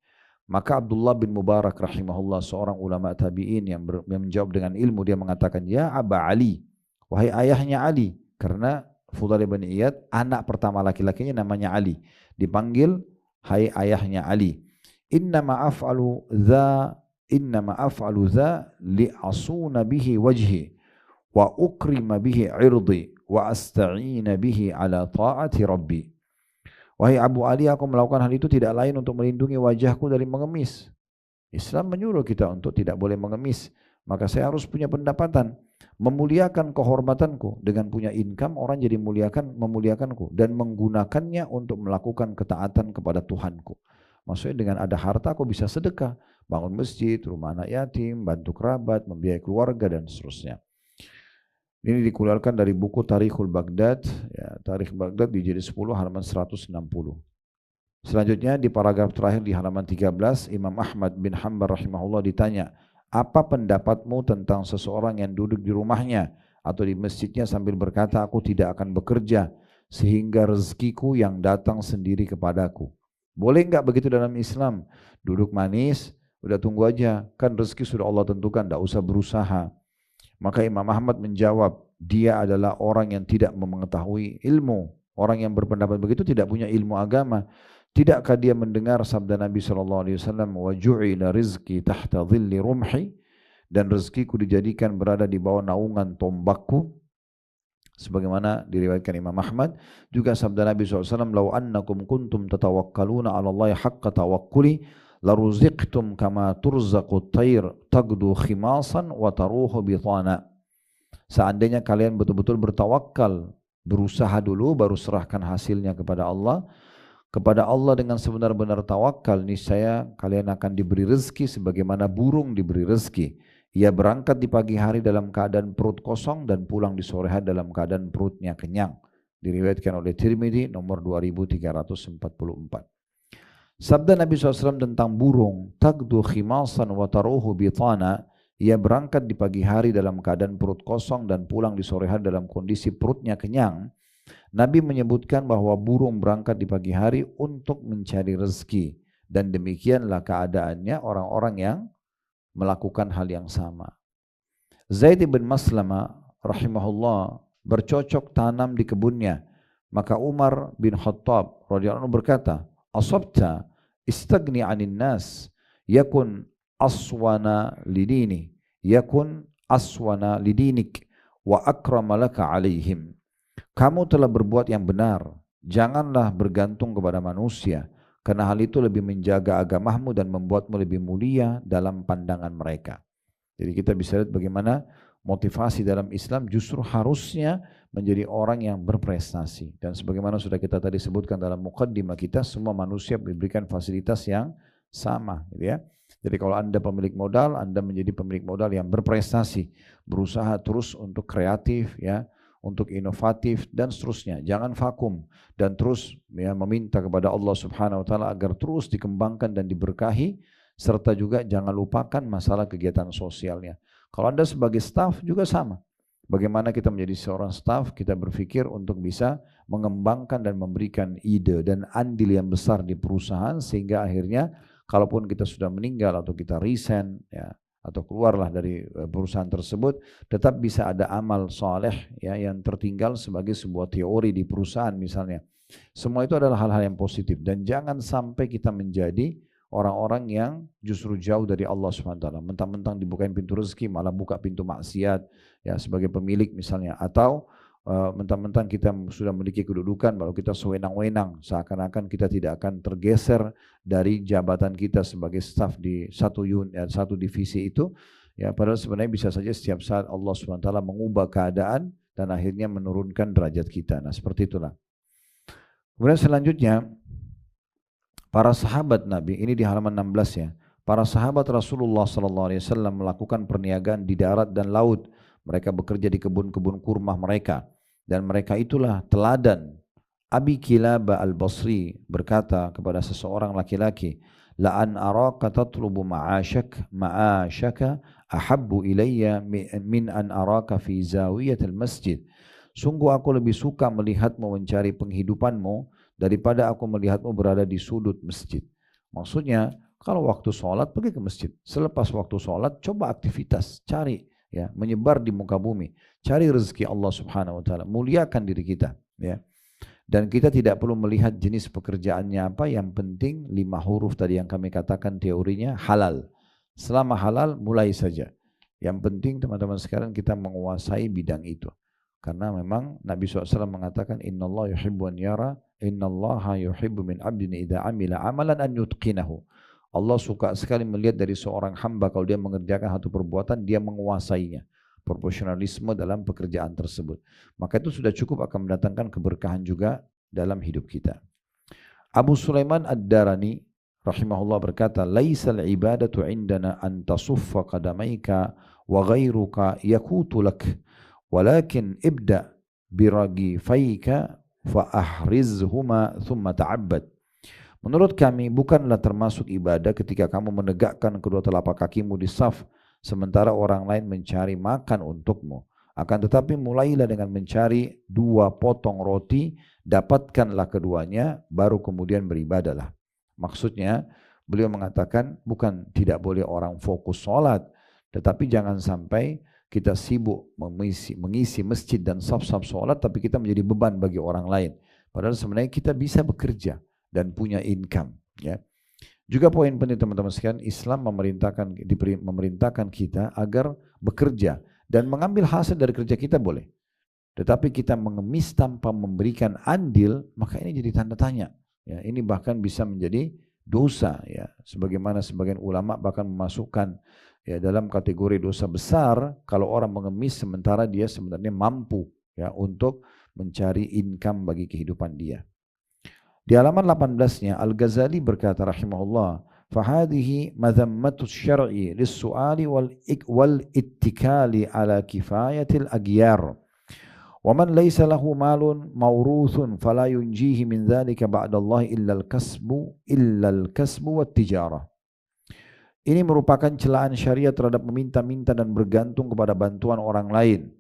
Maka Abdullah bin Mubarak rahimahullah, seorang ulama tabi'in yang menjawab dengan ilmu, dia mengatakan, ya Aba Ali, wahai ayahnya Ali, karena Fudail bin Iyad, anak pertama laki-lakinya namanya Ali. Dipanggil, hai ayahnya Ali. Innama af'alu dha li'asuna bihi wajhi wa ukrima bihi irdi wa asta'ina bihi ala ta'ati rabbi. Wahai Abu Ali, aku melakukan hal itu tidak lain untuk melindungi wajahku dari mengemis. Islam menyuruh kita untuk tidak boleh mengemis. Maka saya harus punya pendapatan, memuliakan kehormatanku. Dengan punya income, orang jadi memuliakanku dan menggunakannya untuk melakukan ketaatan kepada Tuhanku. Maksudnya dengan ada harta aku bisa sedekah, bangun masjid, rumah anak yatim, bantu kerabat, membiayai keluarga dan seterusnya. Ini dikeluarkan dari buku Tarikhul Baghdad, ya, Tarikh Baghdad di jilid 10 halaman 160. Selanjutnya di paragraf terakhir di halaman 13, Imam Ahmad bin Hanbal rahimahullah ditanya, apa pendapatmu tentang seseorang yang duduk di rumahnya atau di masjidnya sambil berkata, aku tidak akan bekerja sehingga rezekiku yang datang sendiri kepadaku. Boleh enggak begitu dalam Islam? Duduk manis, udah tunggu aja, kan rezeki sudah Allah tentukan, tidak usah berusaha. Maka Imam Ahmad menjawab, dia adalah orang yang tidak mengetahui ilmu. Orang yang berpendapat begitu tidak punya ilmu agama. Tidakkah dia mendengar sabda Nabi SAW, wa ju'ila rizki tahta dhilli rumhi, dan rezekiku dijadikan berada di bawah naungan tombakku, sebagaimana diriwayatkan Imam Ahmad. Juga sabda Nabi SAW, lau annakum kuntum tatawakkaluna ala Allah haqqa tawakkuli laruziqtum kama turzaqut tayr tagdu khimasan wa taruhu bitana. Seandainya kalian betul-betul bertawakal, berusaha dulu baru serahkan hasilnya kepada Allah. Kepada Allah dengan sebenar-benar tawakal, niscaya kalian akan diberi rezeki sebagaimana burung diberi rezeki. Ia berangkat di pagi hari dalam keadaan perut kosong dan pulang di sore hari dalam keadaan perutnya kenyang. Diriwayatkan oleh Tirmidzi nomor 2344. Sabda Nabi SAW tentang burung, tagdu khimasan wa taruhu bitana, ia berangkat di pagi hari dalam keadaan perut kosong dan pulang di sore hari dalam kondisi perutnya kenyang. Nabi menyebutkan bahwa burung berangkat di pagi hari untuk mencari rezeki, dan demikianlah keadaannya orang-orang yang melakukan hal yang sama. Zaid bin Maslamah rahimahullah bercocok tanam di kebunnya. Maka Umar bin Khattab radhiyallahu anhu berkata, asabta istagni 'anil nas yakun aswana lidini yakun aswana lidinik wa akrama laka 'alaihim. Kamu telah berbuat yang benar, janganlah bergantung kepada manusia, karena hal itu lebih menjaga agamamu dan membuatmu lebih mulia dalam pandangan mereka. Jadi kita bisa lihat bagaimana motivasi dalam Islam justru harusnya menjadi orang yang berprestasi. Dan sebagaimana sudah kita tadi sebutkan dalam muqaddimah kita, semua manusia diberikan fasilitas yang sama, gitu ya. Jadi kalau Anda pemilik modal, Anda menjadi pemilik modal yang berprestasi, berusaha terus untuk kreatif, ya, untuk inovatif dan seterusnya. Jangan vakum dan terus, ya, meminta kepada Allah Subhanahu wa taala agar terus dikembangkan dan diberkahi, serta juga jangan lupakan masalah kegiatan sosialnya. Kalau Anda sebagai staf juga sama. Bagaimana kita menjadi seorang staf, kita berpikir untuk bisa mengembangkan dan memberikan ide dan andil yang besar di perusahaan, sehingga akhirnya kalaupun kita sudah meninggal atau kita resign, ya, atau keluarlah dari perusahaan tersebut, tetap bisa ada amal soleh, ya, yang tertinggal sebagai sebuah teori di perusahaan misalnya. Semua itu adalah hal-hal yang positif, dan jangan sampai kita menjadi orang-orang yang justru jauh dari Allah SWT. Mentang-mentang dibukain pintu rezeki malah buka pintu maksiat, ya, sebagai pemilik misalnya, atau mentang-mentang kita sudah memiliki kedudukan lalu kita sewenang-wenang, seakan-akan kita tidak akan tergeser dari jabatan kita sebagai staf di satu divisi itu, ya, padahal sebenarnya bisa saja setiap saat Allah SWT mengubah keadaan dan akhirnya menurunkan derajat kita. Nah, seperti itulah. Kemudian selanjutnya, para sahabat Nabi, ini di halaman 16 ya, para sahabat Rasulullah SAW melakukan perniagaan di darat dan laut. Mereka bekerja di kebun-kebun kurma mereka, dan mereka itulah teladan. Abi Kilabah al-Basri berkata kepada seseorang laki-laki, la an araka tatlubu ma'ashaka ahabbu ilayya min an araka fi zawiyatil masjid. Sungguh aku lebih suka melihatmu mencari penghidupanmu daripada aku melihatmu berada di sudut masjid. Maksudnya, kalau waktu sholat pergi ke masjid, selepas waktu sholat coba aktivitas, cari, ya, menyebar di muka bumi, cari rezeki Allah Subhanahu wa taala, muliakan diri kita, ya. Dan kita tidak perlu melihat jenis pekerjaannya apa, yang penting 5 huruf tadi yang kami katakan teorinya halal. Selama halal mulai saja. Yang penting teman-teman sekarang kita menguasai bidang itu. Karena memang Nabi SAW mengatakan innallaha yuhibbu an yara innallaha yuhibbu min abdin idza amila amalan an yutqinahu. Allah suka sekali melihat dari seorang hamba kalau dia mengerjakan satu perbuatan, dia menguasainya. Proporsionalisme dalam pekerjaan tersebut. Maka itu sudah cukup akan mendatangkan keberkahan juga dalam hidup kita. Abu Sulaiman Ad-Darani rahimahullah berkata, laisal ibadatu indana an tasuffa qadamaika wa ghairuka yakutu lak Walakin ibda biragifaika fa'ahrizhuma thumma ta'abbad. Menurut kami bukanlah termasuk ibadah ketika kamu menegakkan kedua telapak kakimu di saf sementara orang lain mencari makan untukmu. Akan tetapi mulailah dengan mencari 2 potong roti, dapatkanlah keduanya, baru kemudian beribadahlah. Maksudnya beliau mengatakan bukan tidak boleh orang fokus sholat, tetapi jangan sampai kita sibuk mengisi masjid dan saf-saf sholat, tapi kita menjadi beban bagi orang lain. Padahal sebenarnya kita bisa bekerja dan punya income. Ya. Juga poin penting teman-teman sekalian, Islam memerintahkan kita agar bekerja dan mengambil hasil dari kerja kita boleh. Tetapi kita mengemis tanpa memberikan andil, maka ini jadi tanda tanya. Ya, ini bahkan bisa menjadi dosa. Ya. Sebagaimana sebagian ulama bahkan memasukkan ya, dalam kategori dosa besar kalau orang mengemis sementara dia sebenarnya mampu ya, untuk mencari income bagi kehidupan dia. Di halaman 18-nya Al-Ghazali berkata rahimahullah, "Fahadhihi madhammatus syar'i lis-su'ali wal ittikali ala kifayatil aghyar. Wa man laysa lahu malun mawruthun fala yunjihi min dhalika ba'dallah illa al-kasbu wat tijarah." Ini merupakan celaan syariat terhadap meminta-minta dan bergantung kepada bantuan orang lain.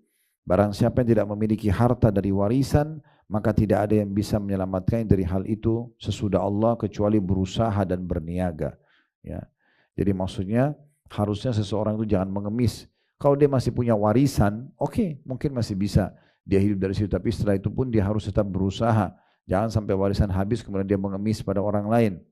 Barang siapa yang tidak memiliki harta dari warisan, maka tidak ada yang bisa menyelamatkan dari hal itu sesudah Allah kecuali berusaha dan berniaga. Ya. Jadi maksudnya harusnya seseorang itu jangan mengemis. Kalau dia masih punya warisan, oke, mungkin masih bisa dia hidup dari situ. Tapi setelah itu pun dia harus tetap berusaha. Jangan sampai warisan habis kemudian dia mengemis pada orang lain.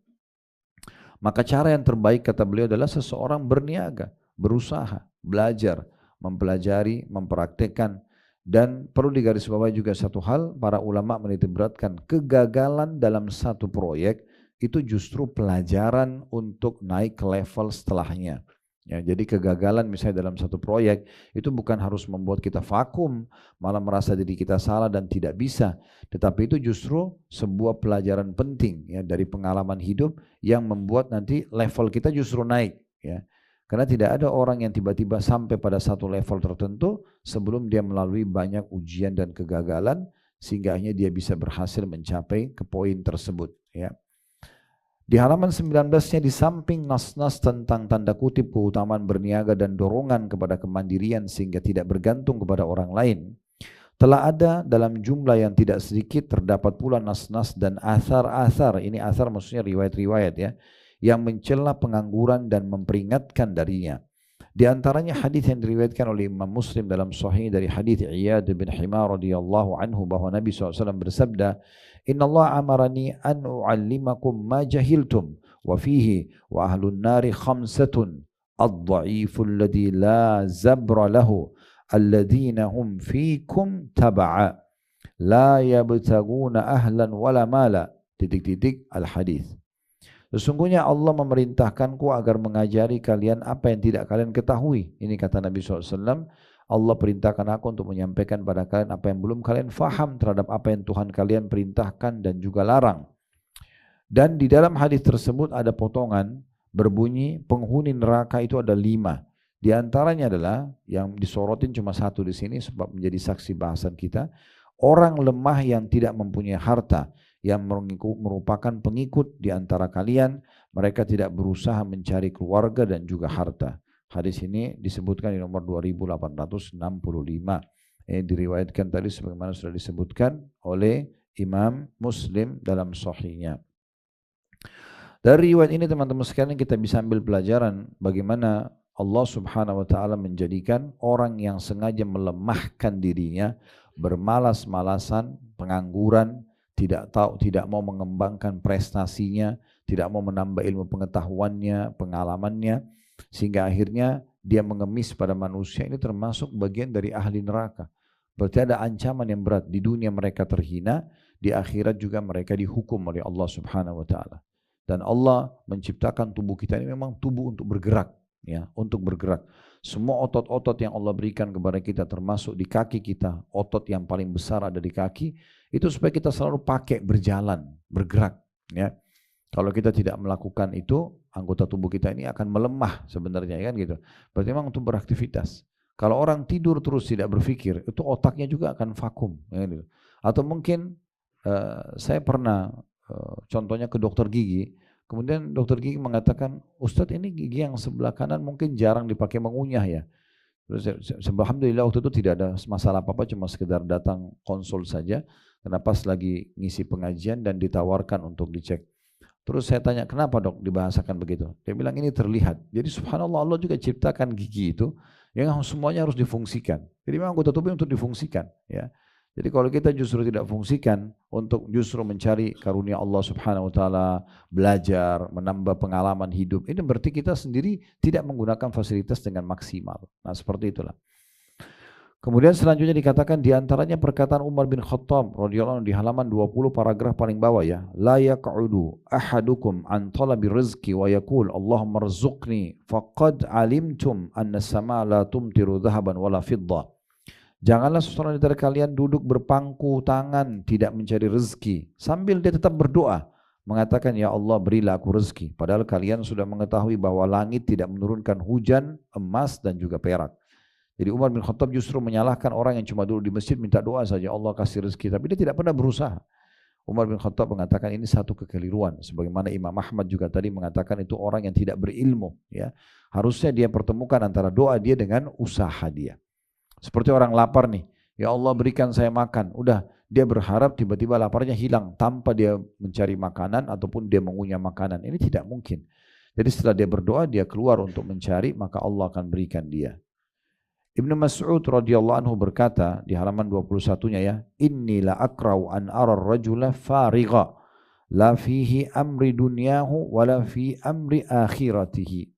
Maka cara yang terbaik kata beliau adalah seseorang berniaga, berusaha, belajar, mempelajari, mempraktekkan. Dan perlu digarisbawahi juga satu hal, para ulama menitikberatkan kegagalan dalam satu proyek itu justru pelajaran untuk naik ke level setelahnya. Ya, jadi kegagalan misalnya dalam satu proyek itu bukan harus membuat kita vakum, malah merasa diri kita salah dan tidak bisa. Tetapi itu justru sebuah pelajaran penting ya, dari pengalaman hidup yang membuat nanti level kita justru naik. Ya. Karena tidak ada orang yang tiba-tiba sampai pada satu level tertentu sebelum dia melalui banyak ujian dan kegagalan sehingga akhirnya dia bisa berhasil mencapai ke poin tersebut. Ya. Di halaman 19-nya di samping nas-nas tentang tanda kutip keutamaan berniaga dan dorongan kepada kemandirian sehingga tidak bergantung kepada orang lain, telah ada dalam jumlah yang tidak sedikit terdapat pula nas-nas dan athar-athar, ini athar maksudnya riwayat-riwayat ya, yang mencela pengangguran dan memperingatkan darinya. Di antaranya hadis yang diriwayatkan oleh Imam Muslim dalam Sahih dari hadis Iyad bin Himar radhiyallahu anhu bahwa Nabi SAW bersabda, "Inna Allah amarani an u'allimakum ma jahiltum wa fihi wa ahlun nari khamsatun ad-dha'ifu alladhi la zabra lahu alladhina hum fikum tab'a la yabtaguna ahlan wala mala." Al-hadis. Sesungguhnya Allah memerintahkanku agar mengajari kalian apa yang tidak kalian ketahui. Ini kata Nabi SAW, Allah perintahkan aku untuk menyampaikan pada kalian apa yang belum kalian faham terhadap apa yang Tuhan kalian perintahkan dan juga larang. Dan di dalam hadis tersebut ada potongan berbunyi penghuni neraka itu ada 5. Di antaranya adalah yang disorotin cuma 1 di sini sebab menjadi saksi bahasan kita. Orang lemah yang tidak mempunyai harta, yang merupakan pengikut di antara kalian, mereka tidak berusaha mencari keluarga dan juga harta. Hadis ini disebutkan di nomor 2865. Ini diriwayatkan tadi sebagaimana sudah disebutkan oleh Imam Muslim dalam Sahihnya. Dari riwayat ini teman-teman sekalian kita bisa ambil pelajaran bagaimana Allah Subhanahu wa taala menjadikan orang yang sengaja melemahkan dirinya, bermalas-malasan, pengangguran, tidak mau mengembangkan prestasinya, tidak mau menambah ilmu pengetahuannya, pengalamannya, sehingga akhirnya dia mengemis pada manusia, ini termasuk bagian dari ahli neraka. Berarti ada ancaman yang berat. Di dunia mereka terhina, di akhirat juga mereka dihukum oleh Allah Subhanahu wa taala. Dan Allah menciptakan tubuh kita ini memang tubuh untuk bergerak, ya, untuk bergerak. Semua otot-otot yang Allah berikan kepada kita termasuk di kaki kita, otot yang paling besar ada di kaki, itu supaya kita selalu pakai berjalan, bergerak. Ya. Kalau kita tidak melakukan itu, anggota tubuh kita ini akan melemah sebenarnya kan gitu. Berarti memang untuk beraktivitas. Kalau orang tidur terus tidak berpikir, itu otaknya juga akan vakum. Ya, gitu. Atau mungkin saya pernah contohnya ke dokter gigi, kemudian dokter gigi mengatakan, Ustadz ini gigi yang sebelah kanan mungkin jarang dipakai mengunyah ya. Terus alhamdulillah waktu itu tidak ada masalah apa-apa, cuma sekedar datang konsul saja. Karena pas lagi ngisi pengajian dan ditawarkan untuk dicek. Terus saya tanya, kenapa dok dibahasakan begitu? Dia bilang ini terlihat. Jadi subhanallah, Allah juga ciptakan gigi itu yang semuanya harus difungsikan. Jadi memang anggota tubuh untuk difungsikan. Ya. Jadi kalau kita justru tidak fungsikan untuk justru mencari karunia Allah subhanahu wa ta'ala, belajar, menambah pengalaman hidup, ini berarti kita sendiri tidak menggunakan fasilitas dengan maksimal. Nah seperti itulah. Kemudian selanjutnya dikatakan diantaranya perkataan Umar bin Khattab radhiyallahu anhu di halaman 20 paragraf paling bawah ya. La yaq'udu ahadukum an talabi rizqi wa yaqul Allahumma rzuqni faqad alimtum anna as-samaa la tumtiru dhahaban wala fiddah. Janganlah seseorang dari kalian duduk berpangku tangan tidak mencari rezeki sambil dia tetap berdoa mengatakan ya Allah berilah aku rezeki. Padahal kalian sudah mengetahui bahwa langit tidak menurunkan hujan, emas dan juga perak. Jadi Umar bin Khattab justru menyalahkan orang yang cuma duduk di masjid minta doa saja Allah kasih rezeki, tapi dia tidak pernah berusaha. Umar bin Khattab mengatakan ini satu kekeliruan, sebagaimana Imam Ahmad juga tadi mengatakan itu orang yang tidak berilmu. Ya, harusnya dia pertemukan antara doa dia dengan usaha dia. Seperti orang lapar nih, ya Allah berikan saya makan. Udah, dia berharap tiba-tiba laparnya hilang tanpa dia mencari makanan ataupun dia mengunyah makanan. Ini tidak mungkin. Jadi setelah dia berdoa, dia keluar untuk mencari, maka Allah akan berikan dia. Ibnu Mas'ud radhiyallahu anhu berkata di halaman 21-nya ya, inni la akrau an ara ar-rajula farigha la fihi amri dunyahu wala fi amri akhiratihi.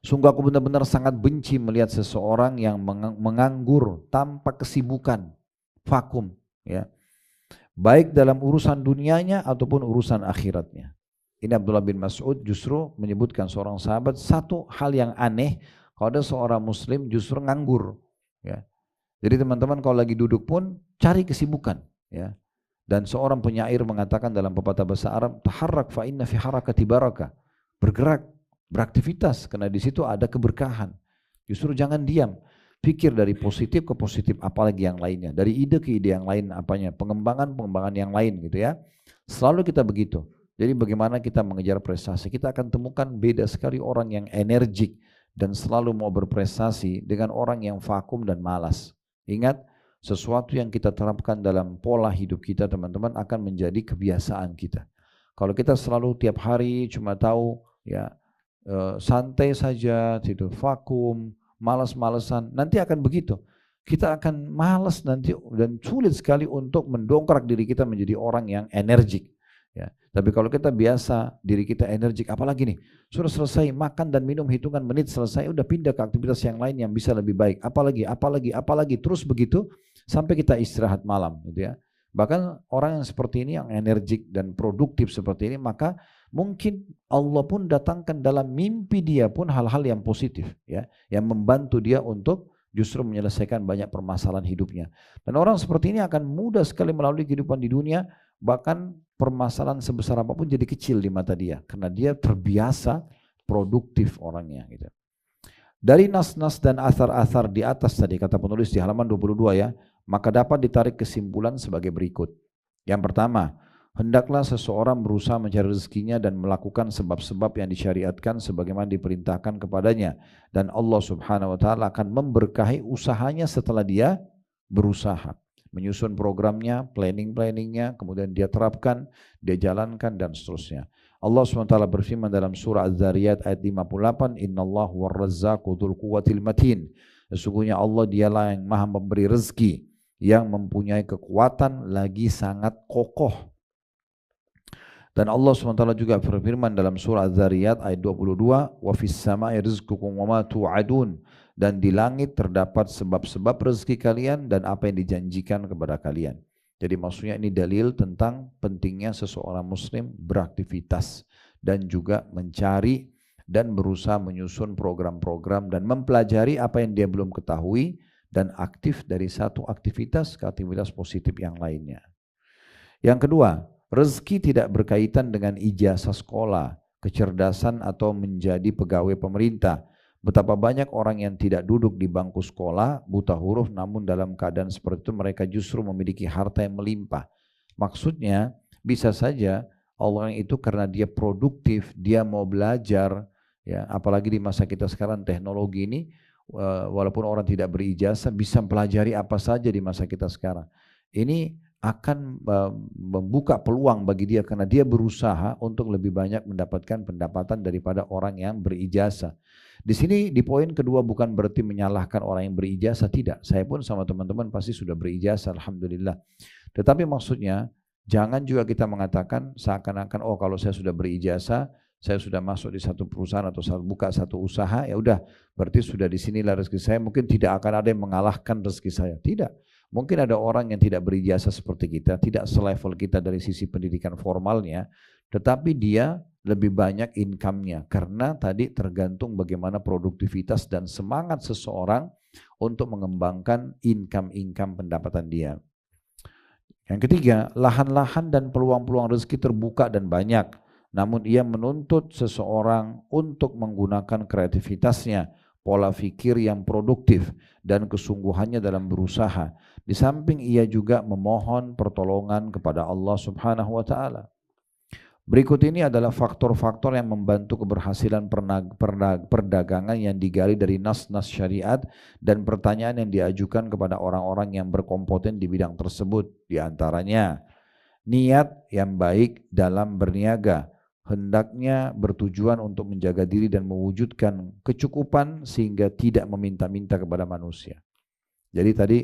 Sungguh aku benar-benar sangat benci melihat seseorang yang menganggur tanpa kesibukan, vakum ya. Baik dalam urusan dunianya ataupun urusan akhiratnya. Ini Abdullah bin Mas'ud justru menyebutkan seorang sahabat satu hal yang aneh. Kalau ada seorang muslim justru nganggur ya. Jadi teman-teman kalau lagi duduk pun cari kesibukan ya. Dan seorang penyair mengatakan dalam pepatah bahasa Arab, taharrak fa inna fi harakati barakah. Bergerak, beraktivitas karena di situ ada keberkahan. Justru jangan diam. Pikir dari positif ke positif apalagi yang lainnya. Dari ide ke ide yang lain apanya, pengembangan yang lain gitu ya. Selalu kita begitu. Jadi bagaimana kita mengejar prestasi? Kita akan temukan beda sekali orang yang energik dan selalu mau berprestasi dengan orang yang vakum dan malas. Ingat, sesuatu yang kita terapkan dalam pola hidup kita teman-teman akan menjadi kebiasaan kita. Kalau kita selalu tiap hari cuma tahu ya santai saja, tidur vakum, malas-malesan, nanti akan begitu. Kita akan malas nanti dan sulit sekali untuk mendongkrak diri kita menjadi orang yang energik. Ya, tapi kalau kita biasa diri kita energik, apalagi nih sudah selesai makan dan minum hitungan menit selesai, udah pindah ke aktivitas yang lain yang bisa lebih baik, apalagi terus begitu sampai kita istirahat malam gitu ya. Bahkan orang yang seperti ini yang energik dan produktif seperti ini, maka mungkin Allah pun datangkan dalam mimpi dia pun hal-hal yang positif ya, yang membantu dia untuk justru menyelesaikan banyak permasalahan hidupnya. Dan orang seperti ini akan mudah sekali melalui kehidupan di dunia, bahkan permasalahan sebesar apapun jadi kecil di mata dia karena dia terbiasa produktif orangnya gitu. Dari nas-nas dan athar-athar di atas tadi kata penulis di halaman 22 ya, maka dapat ditarik kesimpulan sebagai berikut. Yang pertama, hendaklah seseorang berusaha mencari rezekinya dan melakukan sebab-sebab yang disyariatkan sebagaimana diperintahkan kepadanya, dan Allah Subhanahu wa taala akan memberkahi usahanya setelah dia berusaha. Menyusun programnya, planning-planningnya, kemudian dia terapkan, dia jalankan dan seterusnya. Allah SWT berfirman dalam surah Az-Zariyat ayat 58, Innallahu war-razzaqu dzul quwwatil matin. Sesungguhnya Allah dialah yang maha memberi rezeki, yang mempunyai kekuatan lagi sangat kokoh. Dan Allah SWT juga berfirman dalam surah Az-Zariyat ayat 22, wa fis sama'i rizqukum wa ma tu'adun. Dan di langit terdapat sebab-sebab rezeki kalian dan apa yang dijanjikan kepada kalian. Jadi maksudnya ini dalil tentang pentingnya seseorang muslim beraktivitas dan juga mencari dan berusaha menyusun program-program dan mempelajari apa yang dia belum ketahui dan aktif dari satu aktivitas ke aktivitas positif yang lainnya. Yang kedua, rezeki tidak berkaitan dengan ijazah sekolah, kecerdasan atau menjadi pegawai pemerintah. Betapa banyak orang yang tidak duduk di bangku sekolah, buta huruf, namun dalam keadaan seperti itu mereka justru memiliki harta yang melimpah. Maksudnya bisa saja orang itu karena dia produktif, dia mau belajar, ya, apalagi di masa kita sekarang teknologi ini, walaupun orang tidak berijazah bisa pelajari apa saja di masa kita sekarang. Ini akan membuka peluang bagi dia karena dia berusaha untuk lebih banyak mendapatkan pendapatan daripada orang yang berijazah. Di sini di poin kedua bukan berarti menyalahkan orang yang berijazah, tidak. Saya pun sama teman-teman pasti sudah berijazah, alhamdulillah. Tetapi maksudnya jangan juga kita mengatakan seakan-akan oh kalau saya sudah berijazah, saya sudah masuk di satu perusahaan atau buka satu usaha, ya udah berarti sudah di sinilah rezeki saya, mungkin tidak akan ada yang mengalahkan rezeki saya. Tidak. Mungkin ada orang yang tidak berijazah seperti kita, tidak selevel kita dari sisi pendidikan formalnya, tetapi dia lebih banyak income-nya karena tadi tergantung bagaimana produktivitas dan semangat seseorang untuk mengembangkan income pendapatan dia. Yang ketiga, lahan-lahan dan peluang-peluang rezeki terbuka dan banyak, namun ia menuntut seseorang untuk menggunakan kreativitasnya, pola pikir yang produktif, dan kesungguhannya dalam berusaha. Di samping ia juga memohon pertolongan kepada Allah Subhanahu wa Ta'ala. Berikut ini adalah faktor-faktor yang membantu keberhasilan perdagangan yang digali dari nas-nas syariat dan pertanyaan yang diajukan kepada orang-orang yang berkompeten di bidang tersebut. Di antaranya, niat yang baik dalam berniaga, hendaknya bertujuan untuk menjaga diri dan mewujudkan kecukupan sehingga tidak meminta-minta kepada manusia. Jadi tadi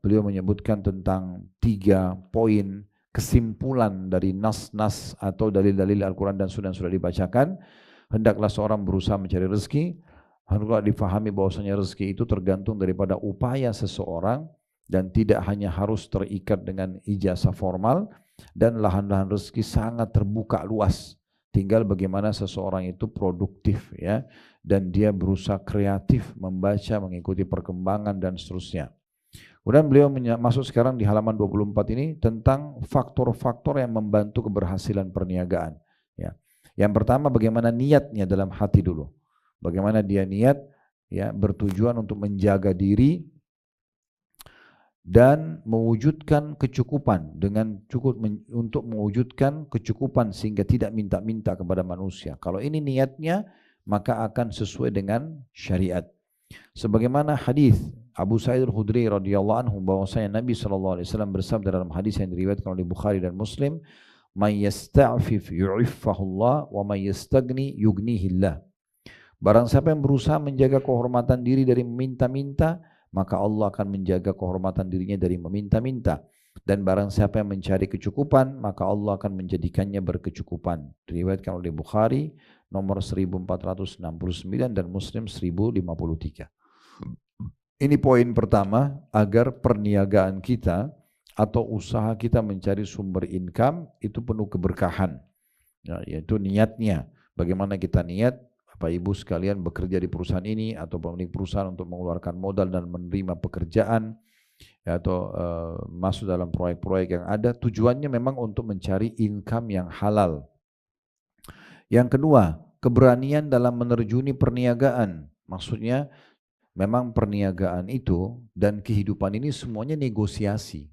beliau menyebutkan tentang 3 poin kesimpulan dari nas-nas atau dalil-dalil Al-Quran dan Sunnah sudah dibacakan. Hendaklah seorang berusaha mencari rezeki, hendaklah difahami bahwasanya rezeki itu tergantung daripada upaya seseorang dan tidak hanya harus terikat dengan ijazah formal, dan lahan-lahan rezeki sangat terbuka luas. Tinggal bagaimana seseorang itu produktif, ya, dan dia berusaha kreatif membaca, mengikuti perkembangan dan seterusnya. Kemudian beliau masuk sekarang di halaman 24 ini tentang faktor-faktor yang membantu keberhasilan perniagaan. Ya. Yang pertama bagaimana niatnya dalam hati dulu. Bagaimana dia niat, ya, bertujuan untuk menjaga diri dan mewujudkan kecukupan dengan untuk mewujudkan kecukupan sehingga tidak minta-minta kepada manusia. Kalau ini niatnya maka akan sesuai dengan syariat. Sebagaimana hadis Abu Sa'id Al-Khudri radhiyallahu anhu bahwasanya Nabi sallallahu alaihi wasallam bersabda dalam hadis yang diriwayatkan oleh Bukhari dan Muslim, "Man yasta'fif yu'iffahullah wa man yastagni yughnihillah." Barang siapa yang berusaha menjaga kehormatan diri dari meminta-minta, maka Allah akan menjaga kehormatan dirinya dari meminta-minta. Dan barang siapa yang mencari kecukupan, maka Allah akan menjadikannya berkecukupan. Diriwayatkan oleh Bukhari nomor 1469 dan Muslim 1053. Ini poin pertama, agar perniagaan kita atau usaha kita mencari sumber income itu penuh keberkahan, ya, yaitu niatnya. Bagaimana kita niat, Bapak Ibu sekalian bekerja di perusahaan ini atau pemilik perusahaan untuk mengeluarkan modal dan menerima pekerjaan, ya, atau masuk dalam proyek-proyek yang ada, tujuannya memang untuk mencari income yang halal. Yang kedua, keberanian dalam menerjuni perniagaan. Maksudnya memang perniagaan itu dan kehidupan ini semuanya negosiasi.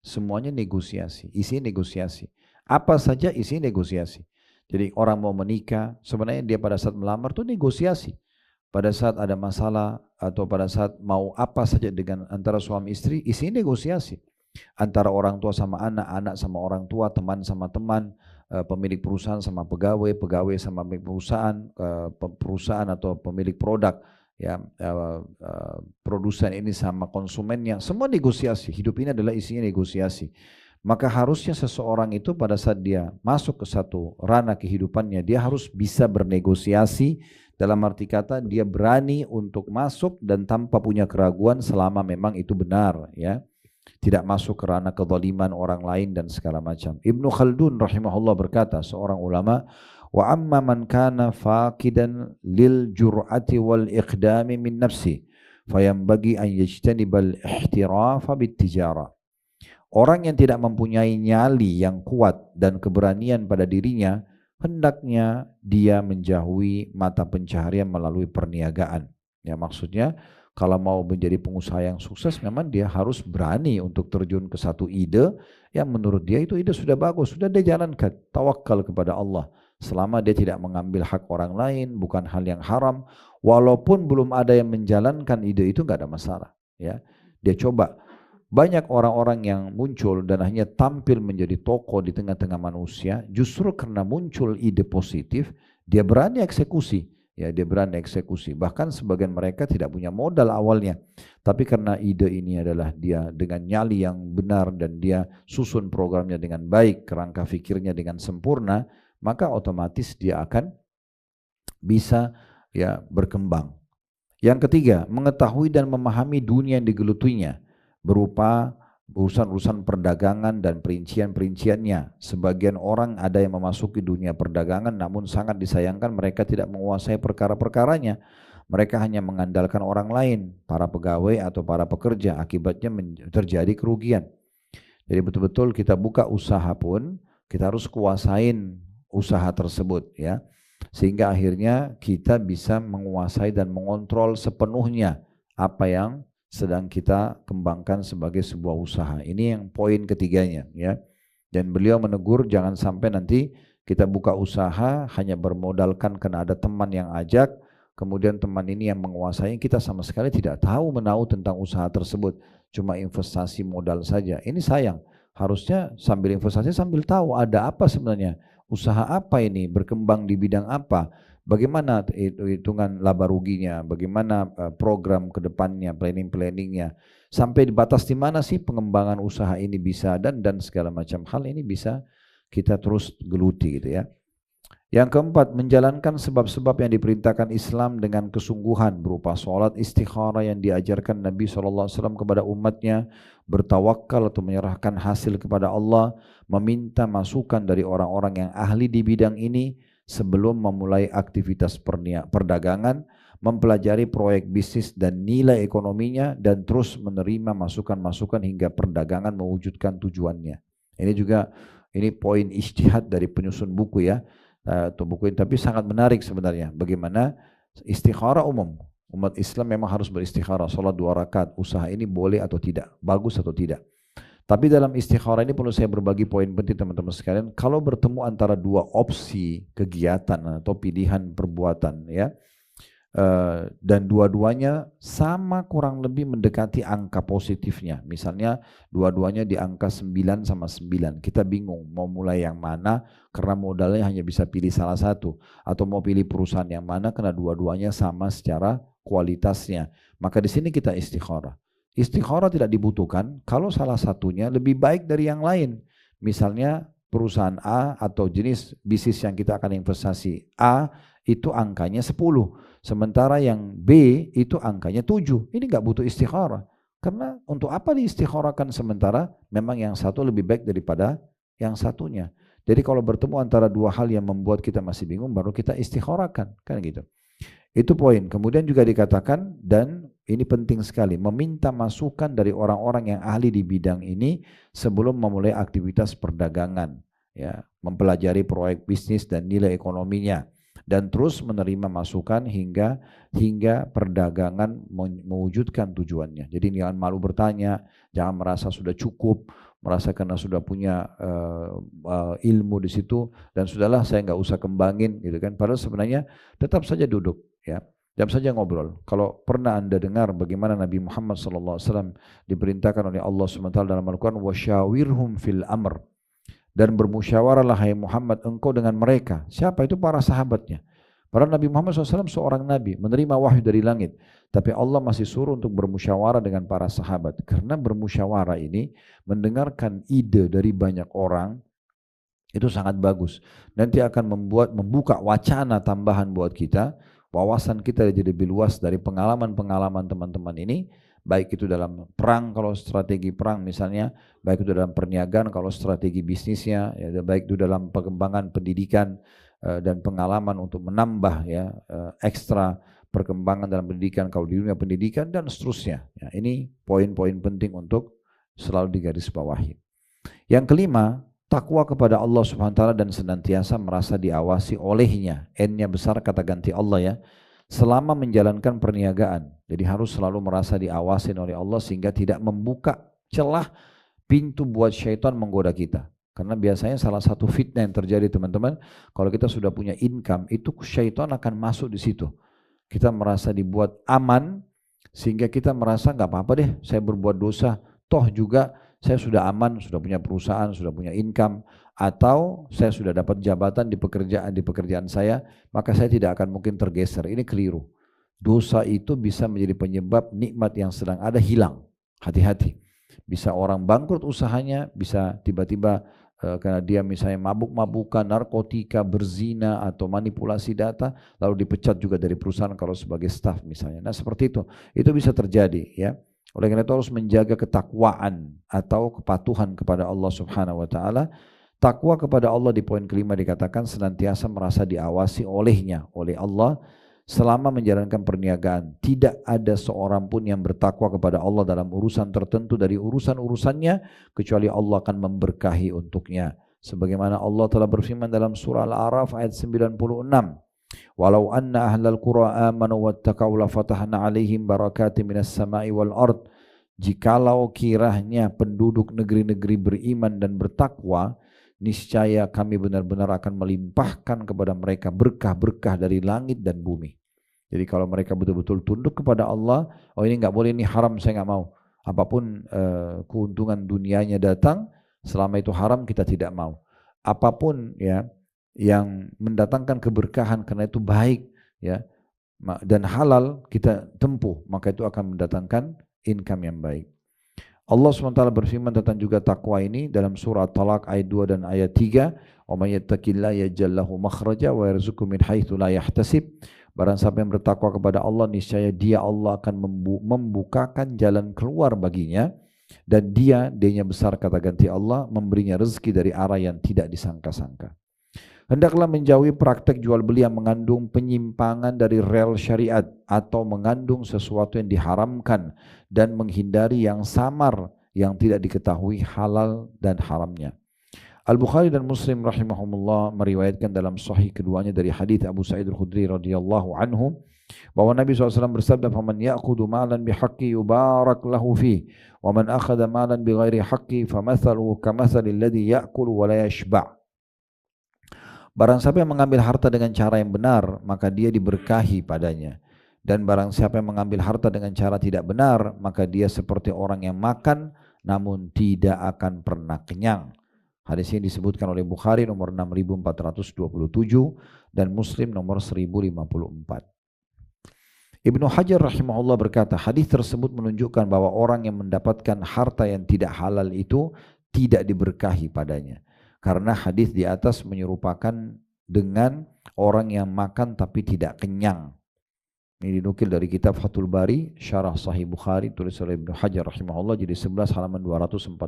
Semuanya negosiasi, isi negosiasi. Apa saja isi negosiasi. Jadi orang mau menikah, sebenarnya dia pada saat melamar itu negosiasi. Pada saat ada masalah atau pada saat mau apa saja dengan antara suami istri, isi negosiasi. Antara orang tua sama anak, anak sama orang tua, teman sama teman, pemilik perusahaan sama pegawai, pegawai sama pemilik perusahaan, perusahaan atau pemilik produk, ya, produsen ini sama konsumennya, semua negosiasi. Hidup ini adalah isinya negosiasi. Maka harusnya seseorang itu pada saat dia masuk ke satu ranah kehidupannya, dia harus bisa bernegosiasi, dalam arti kata dia berani untuk masuk dan tanpa punya keraguan selama memang itu benar, ya. Tidak masuk ke ranah kezaliman orang lain dan segala macam. Ibnu Khaldun rahimahullah berkata, seorang ulama, wa amma man kana faqidan lil jur'ati wal iqdami min nafsi fayambagi an yajtanibal ihtirafa bit tijara. Orang yang tidak mempunyai nyali yang kuat dan keberanian pada dirinya, hendaknya dia menjauhi mata pencaharian melalui perniagaan. Ya, maksudnya kalau mau menjadi pengusaha yang sukses memang dia harus berani untuk terjun ke satu ide yang menurut dia itu ide sudah bagus, sudah dia jalankan, tawakal kepada Allah. Selama dia tidak mengambil hak orang lain, bukan hal yang haram, walaupun belum ada yang menjalankan ide itu nggak ada masalah. Ya, dia coba. Banyak orang-orang yang muncul dan hanya tampil menjadi tokoh di tengah-tengah manusia, justru karena muncul ide positif, dia berani eksekusi. Ya, dia berani eksekusi. Bahkan sebagian mereka tidak punya modal awalnya. Tapi karena ide ini adalah dia dengan nyali yang benar dan dia susun programnya dengan baik, kerangka fikirnya dengan sempurna, maka otomatis dia akan bisa ya berkembang. Yang ketiga, mengetahui dan memahami dunia yang digelutinya berupa urusan-urusan perdagangan dan perincian-perinciannya. Sebagian orang ada yang memasuki dunia perdagangan namun sangat disayangkan mereka tidak menguasai perkara-perkaranya. Mereka hanya mengandalkan orang lain, para pegawai atau para pekerja, akibatnya terjadi kerugian. Jadi betul-betul kita buka usaha pun kita harus kuasain usaha tersebut ya. Sehingga akhirnya kita bisa menguasai dan mengontrol sepenuhnya apa yang sedang kita kembangkan sebagai sebuah usaha. Ini yang poin ketiganya ya. Dan beliau menegur jangan sampai nanti kita buka usaha hanya bermodalkan karena ada teman yang ajak, kemudian teman ini yang menguasai, kita sama sekali tidak tahu menahu tentang usaha tersebut, cuma investasi modal saja. Ini sayang. Harusnya sambil investasi sambil tahu ada apa sebenarnya, usaha apa ini, berkembang di bidang apa, bagaimana hitungan laba ruginya, bagaimana program ke depannya, planning-planningnya, sampai di batas di mana sih pengembangan usaha ini bisa dan segala macam hal ini bisa kita terus geluti gitu ya. Yang keempat, menjalankan sebab-sebab yang diperintahkan Islam dengan kesungguhan berupa sholat istikharah yang diajarkan Nabi SAW kepada umatnya, bertawakal atau menyerahkan hasil kepada Allah, meminta masukan dari orang-orang yang ahli di bidang ini sebelum memulai aktivitas perdagangan, mempelajari proyek bisnis dan nilai ekonominya, dan terus menerima masukan-masukan hingga perdagangan mewujudkan tujuannya. Ini poin ijtihad dari penyusun buku ya. Atau buku ini, tapi sangat menarik sebenarnya bagaimana istikharah umum. Umat Islam memang harus beristikharah, sholat 2 rakaat, usaha ini boleh atau tidak, bagus atau tidak. Tapi dalam istikharah ini perlu saya berbagi poin penting teman-teman sekalian. Kalau bertemu antara dua opsi kegiatan atau pilihan perbuatan ya, dan dua-duanya sama kurang lebih mendekati angka positifnya. Misalnya dua-duanya di angka 9 sama 9. Kita bingung mau mulai yang mana karena modalnya hanya bisa pilih salah satu. Atau mau pilih perusahaan yang mana karena dua-duanya sama secara kualitasnya. Maka di sini kita istikharah. Istikharah tidak dibutuhkan kalau salah satunya lebih baik dari yang lain. Misalnya perusahaan A atau jenis bisnis yang kita akan investasi A itu angkanya 10. Sementara yang B itu angkanya 7. Ini nggak butuh istikharah. Karena untuk apa diistikharahkan sementara memang yang satu lebih baik daripada yang satunya. Jadi kalau bertemu antara dua hal yang membuat kita masih bingung baru kita istikharahkan. Kan gitu. Itu poin. Kemudian juga dikatakan dan ini penting sekali meminta masukan dari orang-orang yang ahli di bidang ini sebelum memulai aktivitas perdagangan. Ya, mempelajari proyek bisnis dan nilai ekonominya. Dan terus menerima masukan hingga perdagangan mewujudkan tujuannya. Jadi jangan malu bertanya, jangan merasa sudah cukup, merasa karena sudah punya ilmu di situ dan sudahlah saya nggak usah kembangin gitu kan. Padahal sebenarnya tetap saja duduk ya, tetap saja ngobrol. Kalau pernah Anda dengar bagaimana Nabi Muhammad SAW diperintahkan oleh Allah SWT dalam Al-Quran, wasyawirhum fil amr. Dan bermusyawarahlah hai Muhammad engkau dengan mereka. Siapa itu? Para sahabatnya. Padahal Nabi Muhammad SAW seorang Nabi, menerima wahyu dari langit. Tapi Allah masih suruh untuk bermusyawarah dengan para sahabat. Karena bermusyawarah ini, mendengarkan ide dari banyak orang, itu sangat bagus. Nanti akan membuka wacana tambahan buat kita, wawasan kita jadi lebih luas dari pengalaman-pengalaman teman-teman ini, baik itu dalam perang kalau strategi perang misalnya, baik itu dalam perniagaan kalau strategi bisnisnya, ya, baik itu dalam pengembangan pendidikan dan pengalaman untuk menambah ya ekstra perkembangan dalam pendidikan kalau di dunia pendidikan dan seterusnya. Ya, ini poin-poin penting untuk selalu digarisbawahi. Yang kelima, takwa kepada Allah Subhanahu wa taala dan senantiasa merasa diawasi olehnya. N-nya besar kata ganti Allah ya. Selama menjalankan perniagaan. Jadi harus selalu merasa diawasin oleh Allah sehingga tidak membuka celah pintu buat syaitan menggoda kita. Karena biasanya salah satu fitnah yang terjadi teman-teman, kalau kita sudah punya income, itu syaitan akan masuk di situ. Kita merasa dibuat aman, sehingga kita merasa nggak apa-apa deh, saya berbuat dosa, toh juga saya sudah aman, sudah punya perusahaan, sudah punya income, atau saya sudah dapat jabatan di pekerjaan saya, maka saya tidak akan mungkin tergeser. Ini keliru. Dosa itu bisa menjadi penyebab nikmat yang sedang ada hilang. Hati-hati. Bisa orang bangkrut usahanya, bisa tiba-tiba karena dia misalnya mabuk-mabukan, narkotika, berzina, atau manipulasi data, lalu dipecat juga dari perusahaan kalau sebagai staf misalnya. Nah seperti itu bisa terjadi ya. Oleh karena itu harus menjaga ketakwaan atau kepatuhan kepada Allah Subhanahu wa taala. Takwa kepada Allah di poin kelima dikatakan senantiasa merasa diawasi olehnya, oleh Allah selama menjalankan perniagaan. Tidak ada seorang pun yang bertakwa kepada Allah dalam urusan tertentu dari urusan-urusannya kecuali Allah akan memberkahi untuknya. Sebagaimana Allah telah berfirman dalam surah Al-A'raf ayat 96. Walau anna ahlal qura amanu wattaqau la fatahna alaihim barakatim minas sama'i wal ard. Jikalau kiranya penduduk negeri-negeri beriman dan bertakwa, niscaya kami benar-benar akan melimpahkan kepada mereka berkah-berkah dari langit dan bumi. Jadi kalau mereka betul-betul tunduk kepada Allah, oh ini nggak boleh, ini haram, saya nggak mau. Apapun keuntungan dunianya datang, selama itu haram kita tidak mau. Apapun ya yang mendatangkan keberkahan karena itu baik ya dan halal kita tempuh, maka itu akan mendatangkan income yang baik. Allah SWT berfirman tentang juga takwa ini dalam surah Talaq ayat 2 dan ayat 3. Wa may yattaqillaha yaj'al lahu makhraja wa yarzuqhu min haitsu la yahtasib. Barang siapa yang bertakwa kepada Allah, niscaya dia Allah akan membukakan jalan keluar baginya, dan dia-nya besar kata ganti Allah, memberinya rezeki dari arah yang tidak disangka-sangka. Hendaklah menjauhi praktek jual beli yang mengandung penyimpangan dari rel syariat atau mengandung sesuatu yang diharamkan dan menghindari yang samar yang tidak diketahui halal dan haramnya. Al-Bukhari dan Muslim rahimahumullah meriwayatkan dalam sahih keduanya dari hadits Abu Sa'id Al-Khudri radhiyallahu anhu bahwa Nabi SAW bersabda, "Faman ya'khudhu malan bihaqqi yubarak lahu fi, wa man akhadha malan bighairi haqqi famathaluhu kamathalil ladzi ya'kulu wa la yashba'." Barang siapa yang mengambil harta dengan cara yang benar, maka dia diberkahi padanya. Dan barang siapa yang mengambil harta dengan cara tidak benar, maka dia seperti orang yang makan namun tidak akan pernah kenyang. Hadis ini disebutkan oleh Bukhari nomor 6427 dan Muslim nomor 1054. Ibnu Hajar rahimahullah berkata, hadis tersebut menunjukkan bahwa orang yang mendapatkan harta yang tidak halal itu tidak diberkahi padanya. Karena hadis di atas menyerupakan dengan orang yang makan tapi tidak kenyang. Ini dinukil dari kitab Fathul Bari, Syarah Sahih Bukhari, tulis oleh Ibnu Hajar rahimahullah, jadi 11 halaman 249.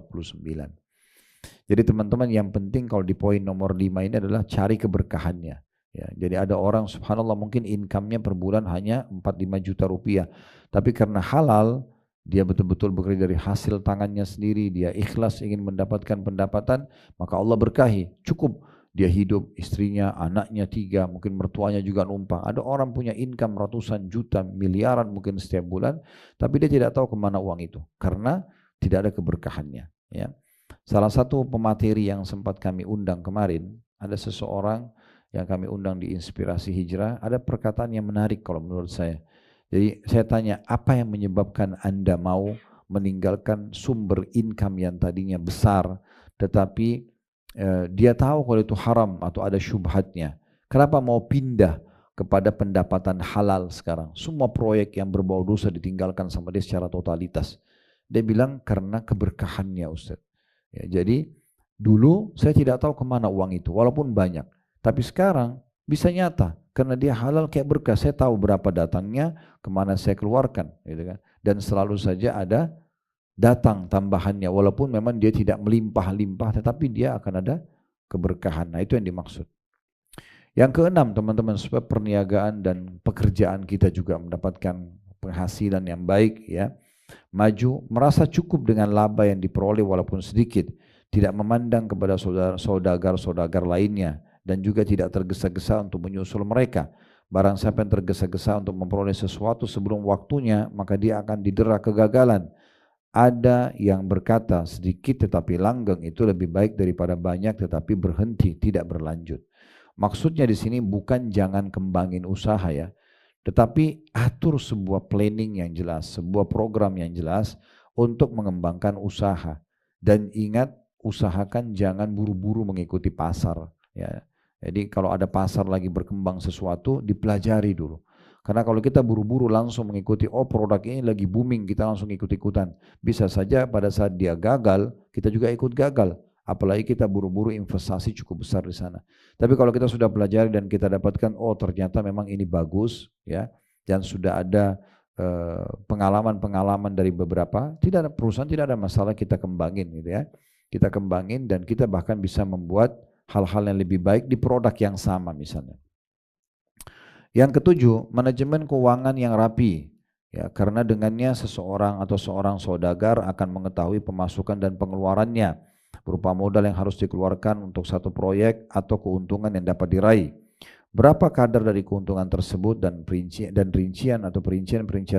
Jadi teman-teman, yang penting kalau di poin nomor 5 ini adalah cari keberkahannya. Ya, jadi ada orang subhanallah mungkin income-nya per bulan hanya 4-5 juta rupiah. Tapi karena halal, dia betul-betul bekerja dari hasil tangannya sendiri, dia ikhlas ingin mendapatkan pendapatan, maka Allah berkahi, cukup dia hidup, istrinya, anaknya 3, mungkin mertuanya juga numpang. Ada orang punya income ratusan juta, miliaran mungkin setiap bulan, tapi dia tidak tahu kemana uang itu, karena tidak ada keberkahannya. Ya. Salah satu pemateri yang sempat kami undang kemarin, ada seseorang yang kami undang di Inspirasi Hijrah, ada perkataan yang menarik kalau menurut saya. Jadi saya tanya, apa yang menyebabkan Anda mau meninggalkan sumber income yang tadinya besar, tetapi dia tahu kalau itu haram atau ada syubhatnya. Kenapa mau pindah kepada pendapatan halal sekarang? Semua proyek yang berbau dosa ditinggalkan sama dia secara totalitas. Dia bilang karena keberkahannya Ustaz. Ya, jadi dulu saya tidak tahu kemana uang itu, walaupun banyak. Tapi sekarang bisa nyata. Karena dia halal kayak berkah, saya tahu berapa datangnya, kemana saya keluarkan, gitu kan. Dan selalu saja ada datang tambahannya, walaupun memang dia tidak melimpah-limpah, tetapi dia akan ada keberkahan. Nah itu yang dimaksud. Yang keenam teman-teman, supaya perniagaan dan pekerjaan kita juga mendapatkan penghasilan yang baik, ya, maju, merasa cukup dengan laba yang diperoleh walaupun sedikit. tidak memandang kepada saudagar lainnya, dan juga tidak tergesa-gesa untuk menyusul mereka. Barang siapa yang tergesa-gesa untuk memperoleh sesuatu sebelum waktunya, maka dia akan didera kegagalan. Ada yang berkata sedikit tetapi langgeng itu lebih baik daripada banyak tetapi berhenti tidak berlanjut. Maksudnya di sini bukan jangan kembangin usaha ya, tetapi atur sebuah planning yang jelas, sebuah program yang jelas untuk mengembangkan usaha. Dan ingat, usahakan jangan buru-buru mengikuti pasar ya. Jadi kalau ada pasar lagi berkembang sesuatu, dipelajari dulu. Karena kalau kita buru-buru langsung mengikuti, oh produk ini lagi booming, kita langsung ikut-ikutan. Bisa saja pada saat dia gagal, kita juga ikut gagal. Apalagi kita buru-buru investasi cukup besar di sana. Tapi kalau kita sudah pelajari dan kita dapatkan, oh ternyata memang ini bagus, ya, dan sudah ada pengalaman-pengalaman dari beberapa, tidak ada perusahaan, tidak ada masalah, kita kembangin gitu ya. Kita kembangin dan kita bahkan bisa membuat hal-hal yang lebih baik di produk yang sama misalnya. Yang ketujuh, manajemen keuangan yang rapi. Ya, karena dengannya seseorang atau seorang saudagar akan mengetahui pemasukan dan pengeluarannya, berupa modal yang harus dikeluarkan untuk satu proyek atau keuntungan yang dapat diraih. Berapa kadar dari keuntungan tersebut dan rincian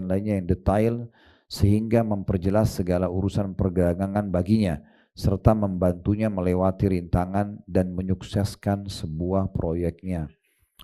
lainnya yang detail sehingga memperjelas segala urusan perdagangan baginya serta membantunya melewati rintangan dan menyukseskan sebuah proyeknya.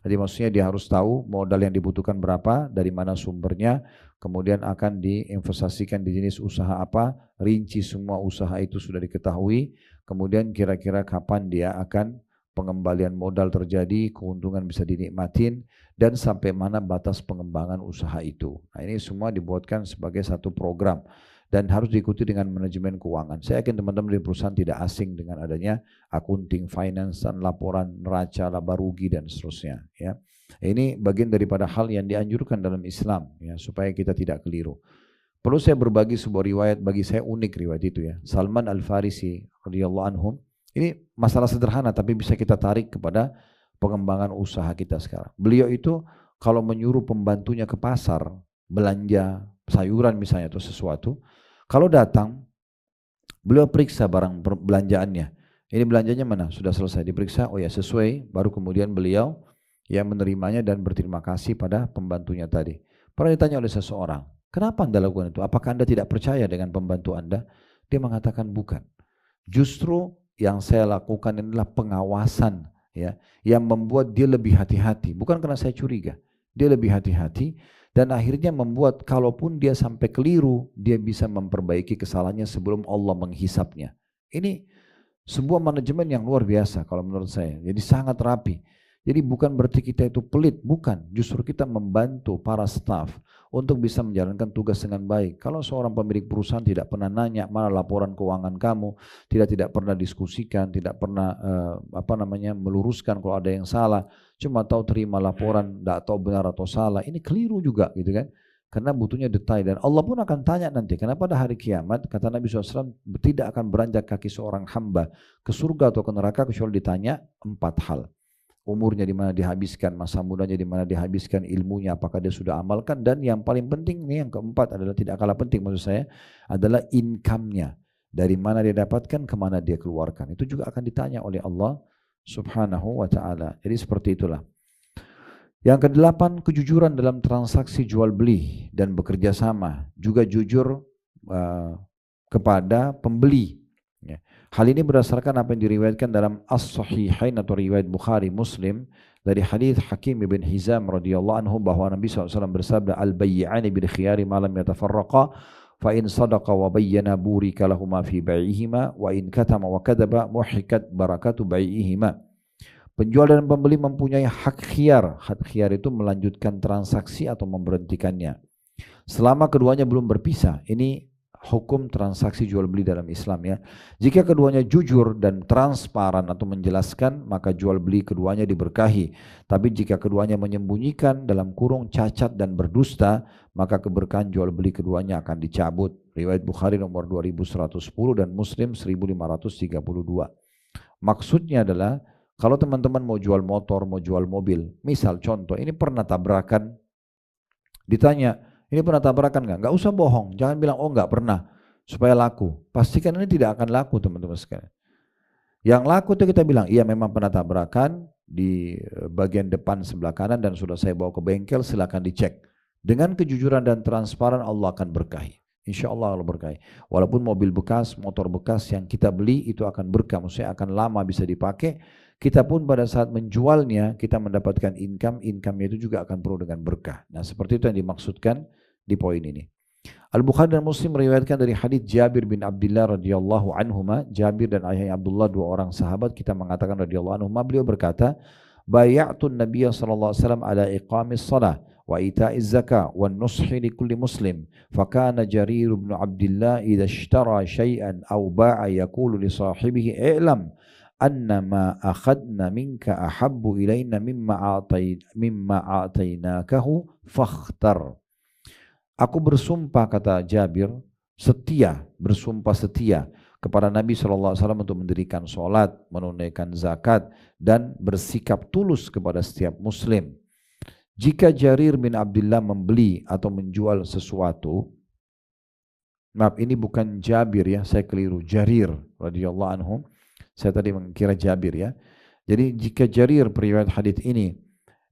Jadi maksudnya dia harus tahu modal yang dibutuhkan berapa, dari mana sumbernya, kemudian akan diinvestasikan di jenis usaha apa, rinci semua usaha itu sudah diketahui, kemudian kira-kira kapan dia akan pengembalian modal terjadi, keuntungan bisa dinikmatin, dan sampai mana batas pengembangan usaha itu. Nah ini semua dibuatkan sebagai satu program dan harus diikuti dengan manajemen keuangan. Saya yakin teman-teman di perusahaan tidak asing dengan adanya akunting, finance, dan laporan neraca, laba rugi dan seterusnya. Ya, ini bagian daripada hal yang dianjurkan dalam Islam ya, supaya kita tidak keliru. Perlu saya berbagi sebuah riwayat, bagi saya unik riwayat itu ya. Salman Al-Farisi radhiyallahu anhu. Ini masalah sederhana tapi bisa kita tarik kepada pengembangan usaha kita sekarang. Beliau itu kalau menyuruh pembantunya ke pasar belanja sayuran misalnya atau sesuatu, kalau datang beliau periksa barang belanjaannya. Ini belanjanya mana? Sudah selesai diperiksa, oh ya sesuai, baru kemudian beliau yang menerimanya dan berterima kasih pada pembantunya tadi. Pernah ditanya oleh seseorang, kenapa Anda lakukan itu? Apakah Anda tidak percaya dengan pembantu Anda? Dia mengatakan bukan. Justru yang saya lakukan adalah pengawasan ya, yang membuat dia lebih hati-hati. Bukan karena saya curiga, dia lebih hati-hati dan akhirnya membuat kalaupun dia sampai keliru, dia bisa memperbaiki kesalahannya sebelum Allah menghisapnya. Ini sebuah manajemen yang luar biasa kalau menurut saya. Jadi sangat rapi. Jadi bukan berarti kita itu pelit, bukan. Justru kita membantu para staf untuk bisa menjalankan tugas dengan baik. Kalau seorang pemilik perusahaan tidak pernah nanya mana laporan keuangan kamu, tidak pernah diskusikan, tidak pernah meluruskan kalau ada yang salah, cuma tahu terima laporan, tidak tahu benar atau salah, ini keliru juga gitu kan. Karena butuhnya detail dan Allah pun akan tanya nanti. Karena pada hari kiamat kata Nabi SAW tidak akan beranjak kaki seorang hamba ke surga atau ke neraka kecuali ditanya 4 hal. Umurnya di mana dihabiskan, masa mudanya di mana dihabiskan, ilmunya apakah dia sudah amalkan, dan yang paling penting nih yang keempat adalah tidak kalah penting maksud saya adalah income-nya, dari mana dia dapatkan, kemana dia keluarkan, itu juga akan ditanya oleh Allah Subhanahu wa ta'ala. Jadi seperti itulah. Yang kedelapan, kejujuran dalam transaksi jual beli dan bekerja sama, juga jujur kepada pembeli. Ya. Hal ini berdasarkan apa yang diriwayatkan dalam As-Sahihain atau riwayat Bukhari Muslim dari hadis Hakim bin Hizam radhiyallahu anhu bahwa Nabi SAW bersabda, al-bay'ani bil khiyari ma lam yatafarraqa fa in sadaqa wa bayyana burika lahuma fi bai'ihima wa in katama wa kadaba muhikat barakatu bai'ihima. Penjual dan pembeli mempunyai hak khiyar. Hak khiyar itu melanjutkan transaksi atau memberhentikannya selama keduanya belum berpisah. Ini hukum transaksi jual beli dalam Islam ya. Jika keduanya jujur dan transparan atau menjelaskan, maka jual beli keduanya diberkahi. Tapi jika keduanya menyembunyikan dalam kurung cacat dan berdusta, maka keberkahan jual beli keduanya akan dicabut. Riwayat Bukhari nomor 2110 dan Muslim 1532. Maksudnya adalah kalau teman-teman mau jual motor, mau jual mobil, misal contoh ini pernah tabrakan, ditanya, ini pernah tabrakan nggak? Nggak usah bohong, jangan bilang oh nggak pernah, supaya laku. Pastikan ini tidak akan laku teman-teman sekalian. Yang laku itu kita bilang, iya memang pernah tabrakan di bagian depan sebelah kanan dan sudah saya bawa ke bengkel, silakan dicek. Dengan kejujuran dan transparan Allah akan berkahi. Insya Allah Allah berkahi. Walaupun mobil bekas, motor bekas yang kita beli itu akan berkah, maksudnya akan lama bisa dipakai. Kita pun pada saat menjualnya, kita mendapatkan income-nya itu juga akan penuh dengan berkah. Nah seperti itu yang dimaksudkan di poin ini. Al-Bukhari dan Muslim meriwayatkan dari hadits Jabir bin Abdullah radhiyallahu anhuma, Jabir dan ayahnya Abdullah, dua orang sahabat, kita mengatakan radhiyallahu anhuma, beliau berkata, "Bay'atun Nabiyya sallallahu alaihi wasallam ala iqamis shalah wa ita'iz zakah wa nushi li kulli muslim. Fakana Jarir bin Abdullah idza ishtara syai'an aw ba'a yaqulu li sahibihi i'lam anna ma akhadna minka ahabbu ilaina mimma a'tainakahu fakhtar." Aku bersumpah, kata Jabir, bersumpah setia kepada Nabi SAW untuk mendirikan sholat, menunaikan zakat, dan bersikap tulus kepada setiap muslim. Jika Jarir bin Abdullah membeli atau menjual sesuatu, maaf ini bukan Jabir ya, saya keliru, Jarir radhiyallahu anhu, saya tadi mengira Jabir ya. Jadi jika Jarir periwayat hadits ini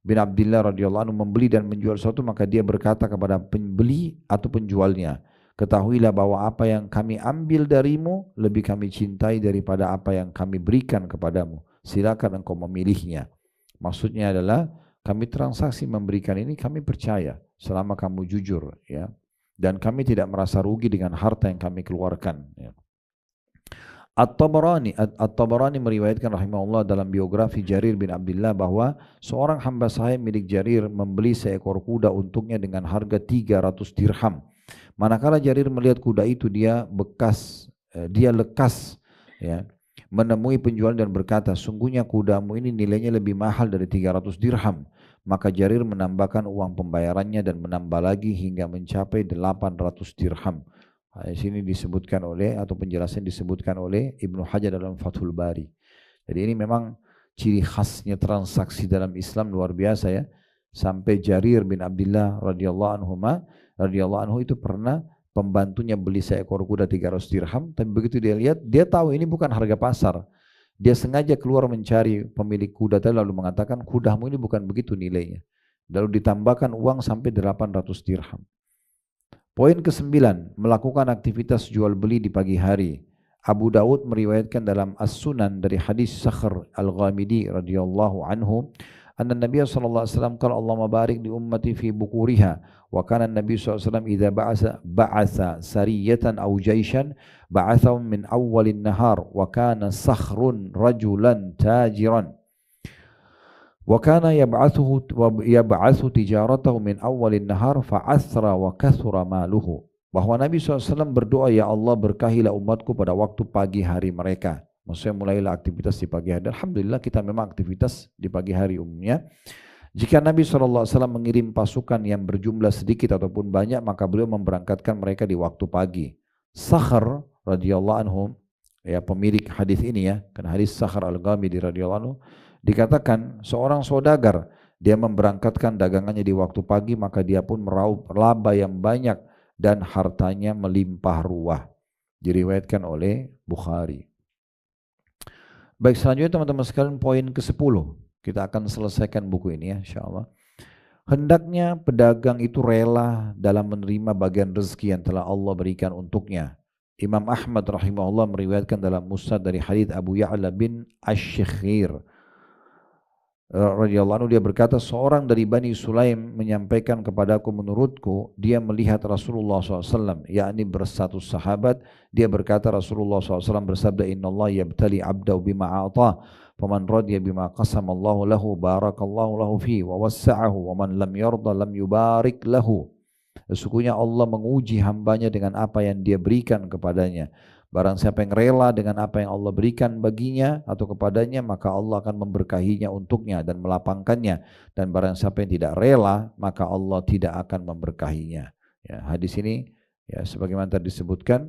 bin Abdullah radhiyallahu anhu membeli dan menjual sesuatu, maka dia berkata kepada pembeli atau penjualnya, ketahuilah bahwa apa yang kami ambil darimu lebih kami cintai daripada apa yang kami berikan kepadamu. Silakan engkau memilihnya. Maksudnya adalah kami transaksi memberikan ini, kami percaya selama kamu jujur ya, dan kami tidak merasa rugi dengan harta yang kami keluarkan ya. At-Tabarani meriwayatkan rahimahullah dalam biografi Jarir bin Abdullah bahwa seorang hamba sahaya milik Jarir membeli seekor kuda untuknya dengan harga 300 dirham. Manakala Jarir melihat kuda itu dia lekas ya, menemui penjual dan berkata, sungguhnya kudamu ini nilainya lebih mahal dari 300 dirham. Maka Jarir menambahkan uang pembayarannya dan menambah lagi hingga mencapai 800 dirham. Di sini disebutkan oleh, atau penjelasan disebutkan oleh Ibnu Hajar dalam Fathul Bari. Jadi ini memang ciri khasnya transaksi dalam Islam luar biasa ya. Sampai Jarir bin Abdullah radhiyallahu anhu itu pernah pembantunya beli seekor kuda 300 dirham, tapi begitu dia lihat, dia tahu ini bukan harga pasar. Dia sengaja keluar mencari pemilik kuda tadi lalu mengatakan, kudamu ini bukan begitu nilainya. Lalu ditambahkan uang sampai 800 dirham. Poin ke-9, melakukan aktivitas jual beli di pagi hari. Abu Daud meriwayatkan dalam As-Sunan dari hadis Sakhr Al-Ghamidi radhiyallahu anhu, anna Nabi sallallahu alaihi wasallam qala Allahumma barik li ummati fi bukuriha, wa kana Nabi sallallahu alaihi wasallam idza ba'atha sariyatan aw jayshan ba'athahum min awwalin nahar, wa kana Sakhrun rajulan tajiran. وكان يبعث تجارته من أول النهار فعثر وكثر ماله. Bahwa Nabi SAW berdoa, ya Allah berkahilah umatku pada waktu pagi hari mereka. Maksudnya mulailah aktivitas di pagi hari. Alhamdulillah kita memang aktivitas di pagi hari umumnya. Jika Nabi SAW mengirim pasukan yang berjumlah sedikit ataupun banyak, maka beliau memberangkatkan mereka di waktu pagi. Sakhr radhiyallahu anhu, ya pemilik hadis ini ya, karena hadis Sakhr Al-Ghamidi radhiyallahu anhu, dikatakan seorang saudagar, dia memberangkatkan dagangannya di waktu pagi, maka dia pun meraup laba yang banyak dan hartanya melimpah ruah. Diriwayatkan oleh Bukhari. Baik, selanjutnya teman-teman sekalian, poin ke-10. Kita akan selesaikan buku ini ya insyaallah. Hendaknya pedagang itu rela dalam menerima bagian rezeki yang telah Allah berikan untuknya. Imam Ahmad rahimahullah meriwayatkan dalam Musnad dari hadits Abu Ya'la bin Asy-Syikhir radhiyallahu anhu, dia berkata, seorang dari Bani Sulaim menyampaikan kepadaku, menurutku dia melihat Rasulullah SAW, yakni berstatus sahabat. Dia berkata, Rasulullah SAW bersabda, Inna Allah yabtali abdahu bima a'ta, faman radiya bima qasamallahu lahu barakallahu lahu fi wa wassa'ahu, wa man lam yarda lam yubarik lahu. Sesungguhnya Allah menguji hambanya dengan apa yang dia berikan kepadanya. Barang siapa yang rela dengan apa yang Allah berikan baginya atau kepadanya, maka Allah akan memberkahinya untuknya dan melapangkannya. Dan barang siapa yang tidak rela, maka Allah tidak akan memberkahinya. Ya, hadis ini ya sebagaimana tadi disebutkan,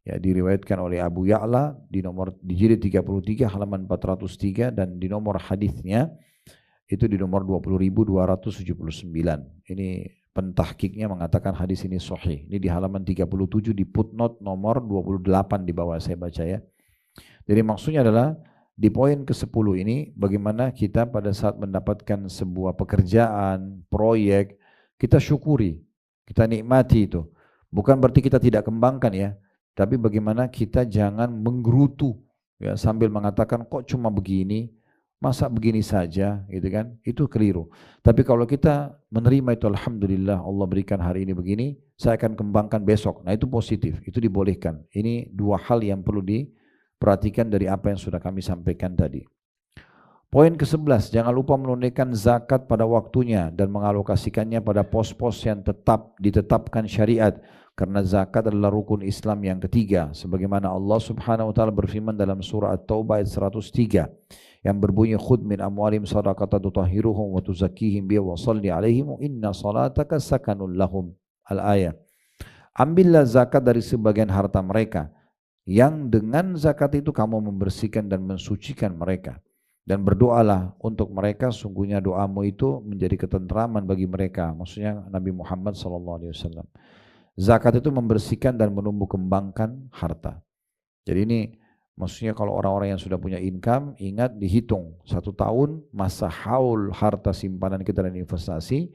ya diriwayatkan oleh Abu Ya'la di jilid 33 halaman 403, dan di nomor hadisnya itu di nomor 20.279. Ini pentahkiknya mengatakan hadis ini sahih. Ini di halaman 37 di footnote nomor 28 di bawah saya baca ya. Jadi maksudnya adalah di poin ke-10 ini bagaimana kita pada saat mendapatkan sebuah pekerjaan, proyek, kita syukuri, kita nikmati itu. Bukan berarti kita tidak kembangkan ya, tapi bagaimana kita jangan menggerutu ya sambil mengatakan kok cuma begini, masa begini saja gitu kan, itu keliru. Tapi kalau kita menerima itu alhamdulillah Allah berikan hari ini begini, saya akan kembangkan besok. Nah itu positif, itu dibolehkan. Ini dua hal yang perlu diperhatikan dari apa yang sudah kami sampaikan tadi. Poin ke-11, jangan lupa menunaikan zakat pada waktunya dan mengalokasikannya pada pos-pos yang ditetapkan syariat. Karena zakat adalah rukun Islam yang ketiga. Sebagaimana Allah subhanahu wa ta'ala berfirman dalam surah At-Taubah ayat 103. Yang berbunyi, khudh min amwalim sadaqatan tutahhiruhum wa tuzakkihim biha wa shalli alaihim inna salataka sakanun lahum. Al-ayat. Ambillah zakat dari sebagian harta mereka. Yang dengan zakat itu kamu membersihkan dan mensucikan mereka. Dan berdoalah untuk mereka, sungguhnya doamu itu menjadi ketentraman bagi mereka. Maksudnya Nabi Muhammad SAW. Zakat itu membersihkan dan menumbuh kembangkan harta. Jadi ini maksudnya kalau orang-orang yang sudah punya income, ingat dihitung 1 tahun masa haul harta simpanan kita dan investasi.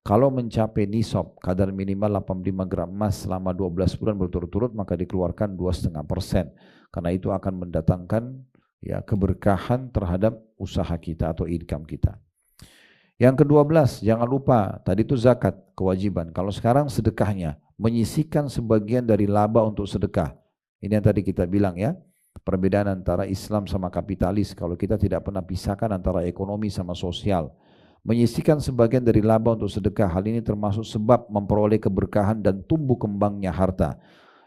Kalau mencapai nisab kadar minimal 85 gram emas selama 12 bulan berturut-turut, maka dikeluarkan 2,5%. Karena itu akan mendatangkan ya keberkahan terhadap usaha kita atau income kita. Yang ke-12, jangan lupa tadi itu zakat kewajiban. Kalau sekarang sedekahnya, menyisihkan sebagian dari laba untuk sedekah. Ini yang tadi kita bilang ya, perbedaan antara Islam sama kapitalis. Kalau kita tidak pernah pisahkan antara ekonomi sama sosial. Menyisihkan sebagian dari laba untuk sedekah, hal ini termasuk sebab memperoleh keberkahan dan tumbuh kembangnya harta.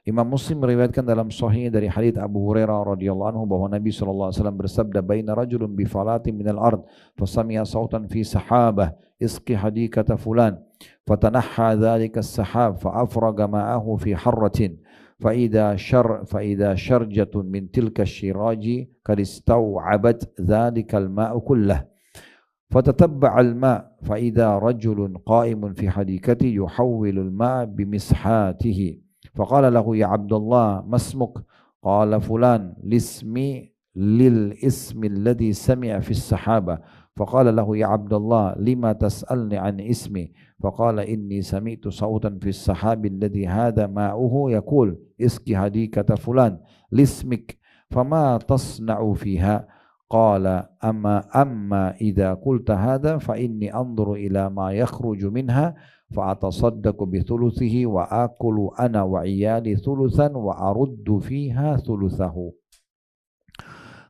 Imam Muslim meriwayatkan dalam sahihnya dari hadits Abu Hurairah radhiyallahu anhu bahwa Nabi SAW bersabda, "Baina rajulun bi falatin minal ard, fasami'a sautan fi sahabah, isqi hadikata fulan, fatanahha dhalika as-sahab, fa'afraga ma'ahu fi harratin, فإذا شرجة من تلك الشراج قد استوعبت ذلك الماء كله فتتبع الماء فإذا رجل قائم في حديقته يحول الماء بمسحاته فقال له يا عبد الله ما اسمك قال فلان للاسم الذي سمع في السحابة فقال له يا عبد الله لما تسألني عن اسمي فقال إني سمعت صوتا في السحاب الذي هذا ماؤه يقول اسقي حديقة فلان لاسمك فما تصنع فيها قال أما إذا قلت هذا فإني أنظر إلى ما يخرج منها فأتصدق بثلثه وآكل أنا وعيالي ثلثا وأرد فيها ثلثه.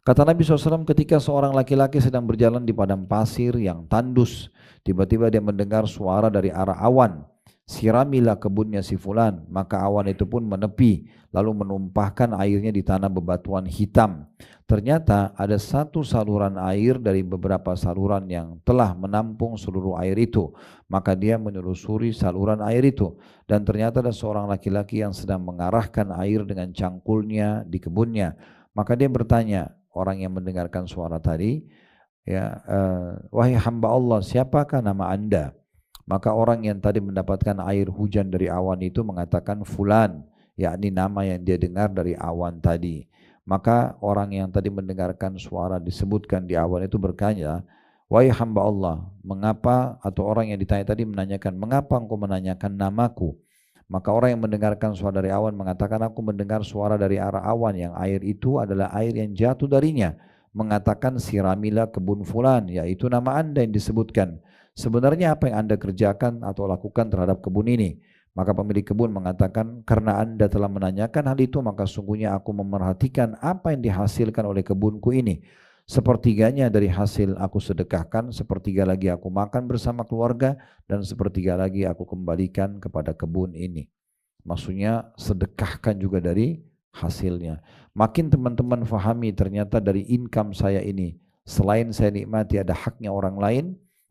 Kata Nabi SAW, ketika seorang laki-laki sedang berjalan di padang pasir yang tandus, tiba-tiba dia mendengar suara dari arah awan. Siramilah kebunnya si fulan, maka awan itu pun menepi, lalu menumpahkan airnya di tanah bebatuan hitam. Ternyata ada satu saluran air dari beberapa saluran yang telah menampung seluruh air itu. Maka dia menelusuri saluran air itu. Dan ternyata ada seorang laki-laki yang sedang mengarahkan air dengan cangkulnya di kebunnya. Maka dia bertanya, orang yang mendengarkan suara tadi, ya, wahai hamba Allah, siapakah nama anda? Maka orang yang tadi mendapatkan air hujan dari awan itu mengatakan fulan, yakni nama yang dia dengar dari awan tadi. Maka orang yang tadi mendengarkan suara disebutkan di awan itu bertanya, wahai hamba Allah, mengapa, atau orang yang ditanya tadi menanyakan, mengapa engkau menanyakan namaku? Maka orang yang mendengarkan suara dari awan mengatakan, aku mendengar suara dari arah awan yang air itu adalah air yang jatuh darinya. Mengatakan siramilah kebun fulan, yaitu nama anda yang disebutkan. Sebenarnya apa yang anda kerjakan atau lakukan terhadap kebun ini? Maka pemilik kebun mengatakan, karena anda telah menanyakan hal itu, maka sungguhnya aku memerhatikan apa yang dihasilkan oleh kebunku ini. Sepertiganya dari hasil aku sedekahkan, sepertiga lagi aku makan bersama keluarga, dan sepertiga lagi aku kembalikan kepada kebun ini. Maksudnya sedekahkan juga dari hasilnya. Makin teman-teman fahami ternyata dari income saya ini, selain saya nikmati ada haknya orang lain,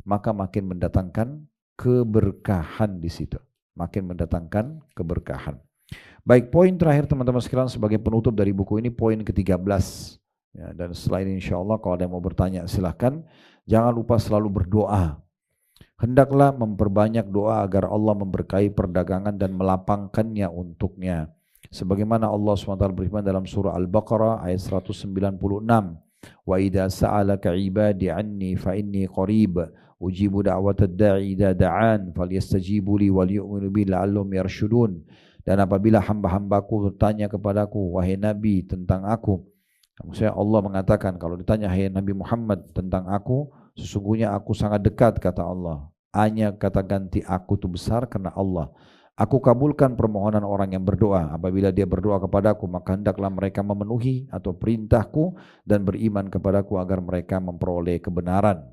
maka makin mendatangkan keberkahan di situ. Makin mendatangkan keberkahan. Baik, poin terakhir teman-teman sekalian sebagai penutup dari buku ini, poin ke-13. Ya, dan setelah ini insya Allah kalau ada yang mau bertanya silahkan. Jangan lupa selalu berdoa. Hendaklah memperbanyak doa agar Allah memberkahi perdagangan dan melapangkannya untuknya. Sebagaimana Allah SWT berfirman dalam surah Al-Baqarah ayat 196. Wa idza sa'alaka 'ibadi 'anni fa inni qarib ujibu da'watad da'i idza da'an falyastajibu li wal yu'minu bi la'allahum yarshudun. Dan apabila hamba-hambaku bertanya kepadaku, wahai Nabi, tentang aku, maksudnya Allah mengatakan kalau ditanya hai Nabi Muhammad tentang aku, sesungguhnya aku sangat dekat, kata Allah. Hanya kata ganti aku itu besar karena Allah. Aku kabulkan permohonan orang yang berdoa. Apabila dia berdoa kepadaku, maka hendaklah mereka memenuhi atau perintahku dan beriman kepadaku agar mereka memperoleh kebenaran.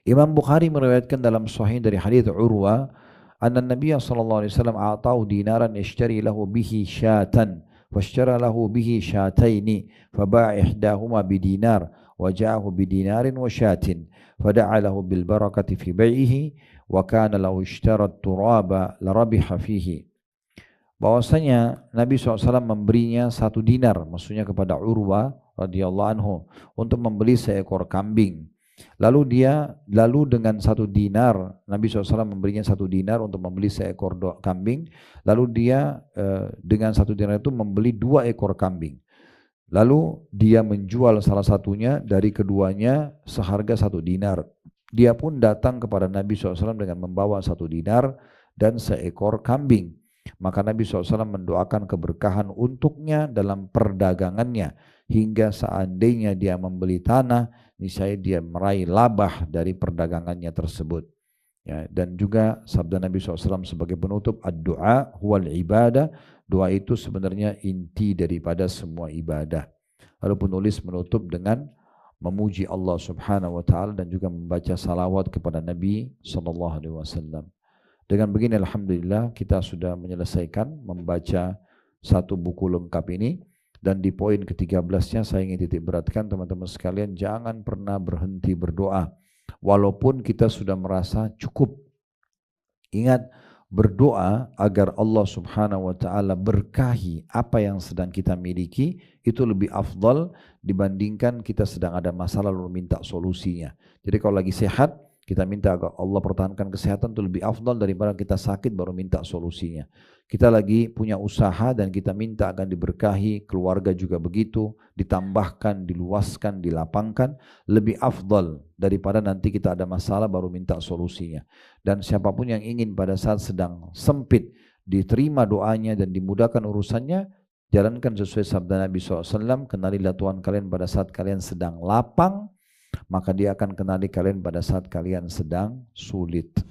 Imam Bukhari meriwayatkan dalam sahih dari hadits Urwa, anna Nabi sallallahu alaihi wasallam a'tahu dinaran yashtari lahu bihi syatan, fashtara lahu bihi syataini, faba'a ihdahuma bidinar wa ja'ahu bidinarin wa syatin, fada'a lahu bil barakati fi bai'ihi wa kana lahu ishtara turaba larabiha fihi. Bahwasanya Nabi SAW memberinya 1 dinar, maksudnya kepada Urwa radhiyallahu anhu, untuk membeli seekor kambing. Lalu dengan 1 dinar, Nabi SAW memberinya 1 dinar untuk membeli seekor kambing. Lalu dia dengan 1 dinar itu membeli 2 ekor kambing. Lalu dia menjual salah satunya dari keduanya seharga 1 dinar. Dia pun datang kepada Nabi SAW dengan membawa 1 dinar dan seekor kambing. Maka Nabi SAW mendoakan keberkahan untuknya dalam perdagangannya, hingga seandainya dia membeli tanah, niscaya dia meraih labah dari perdagangannya tersebut. Ya, dan juga sabda Nabi SAW sebagai penutup, ad-du'a huwal ibadah, doa itu sebenarnya inti daripada semua ibadah. Lalu penulis menutup dengan memuji Allah Subhanahu wa taala dan juga membaca salawat kepada Nabi SAW. Dengan begini alhamdulillah kita sudah menyelesaikan membaca 1 buku lengkap ini, dan di poin ke-13-nya saya ingin titik beratkan teman-teman sekalian, jangan pernah berhenti berdoa walaupun kita sudah merasa cukup. Ingat, berdoa agar Allah Subhanahu wa taala berkahi apa yang sedang kita miliki itu lebih afdal dibandingkan kita sedang ada masalah lalu minta solusinya. Jadi kalau lagi sehat, kita minta agar Allah pertahankan kesehatan itu lebih afdal daripada kita sakit baru minta solusinya. Kita lagi punya usaha dan kita minta akan diberkahi, keluarga juga begitu, ditambahkan, diluaskan, dilapangkan, lebih afdal daripada nanti kita ada masalah baru minta solusinya. Dan siapapun yang ingin pada saat sedang sempit diterima doanya dan dimudahkan urusannya, jalankan sesuai sabda Nabi SAW, kenalilah Tuhan kalian pada saat kalian sedang lapang, maka dia akan kenali kalian pada saat kalian sedang sulit.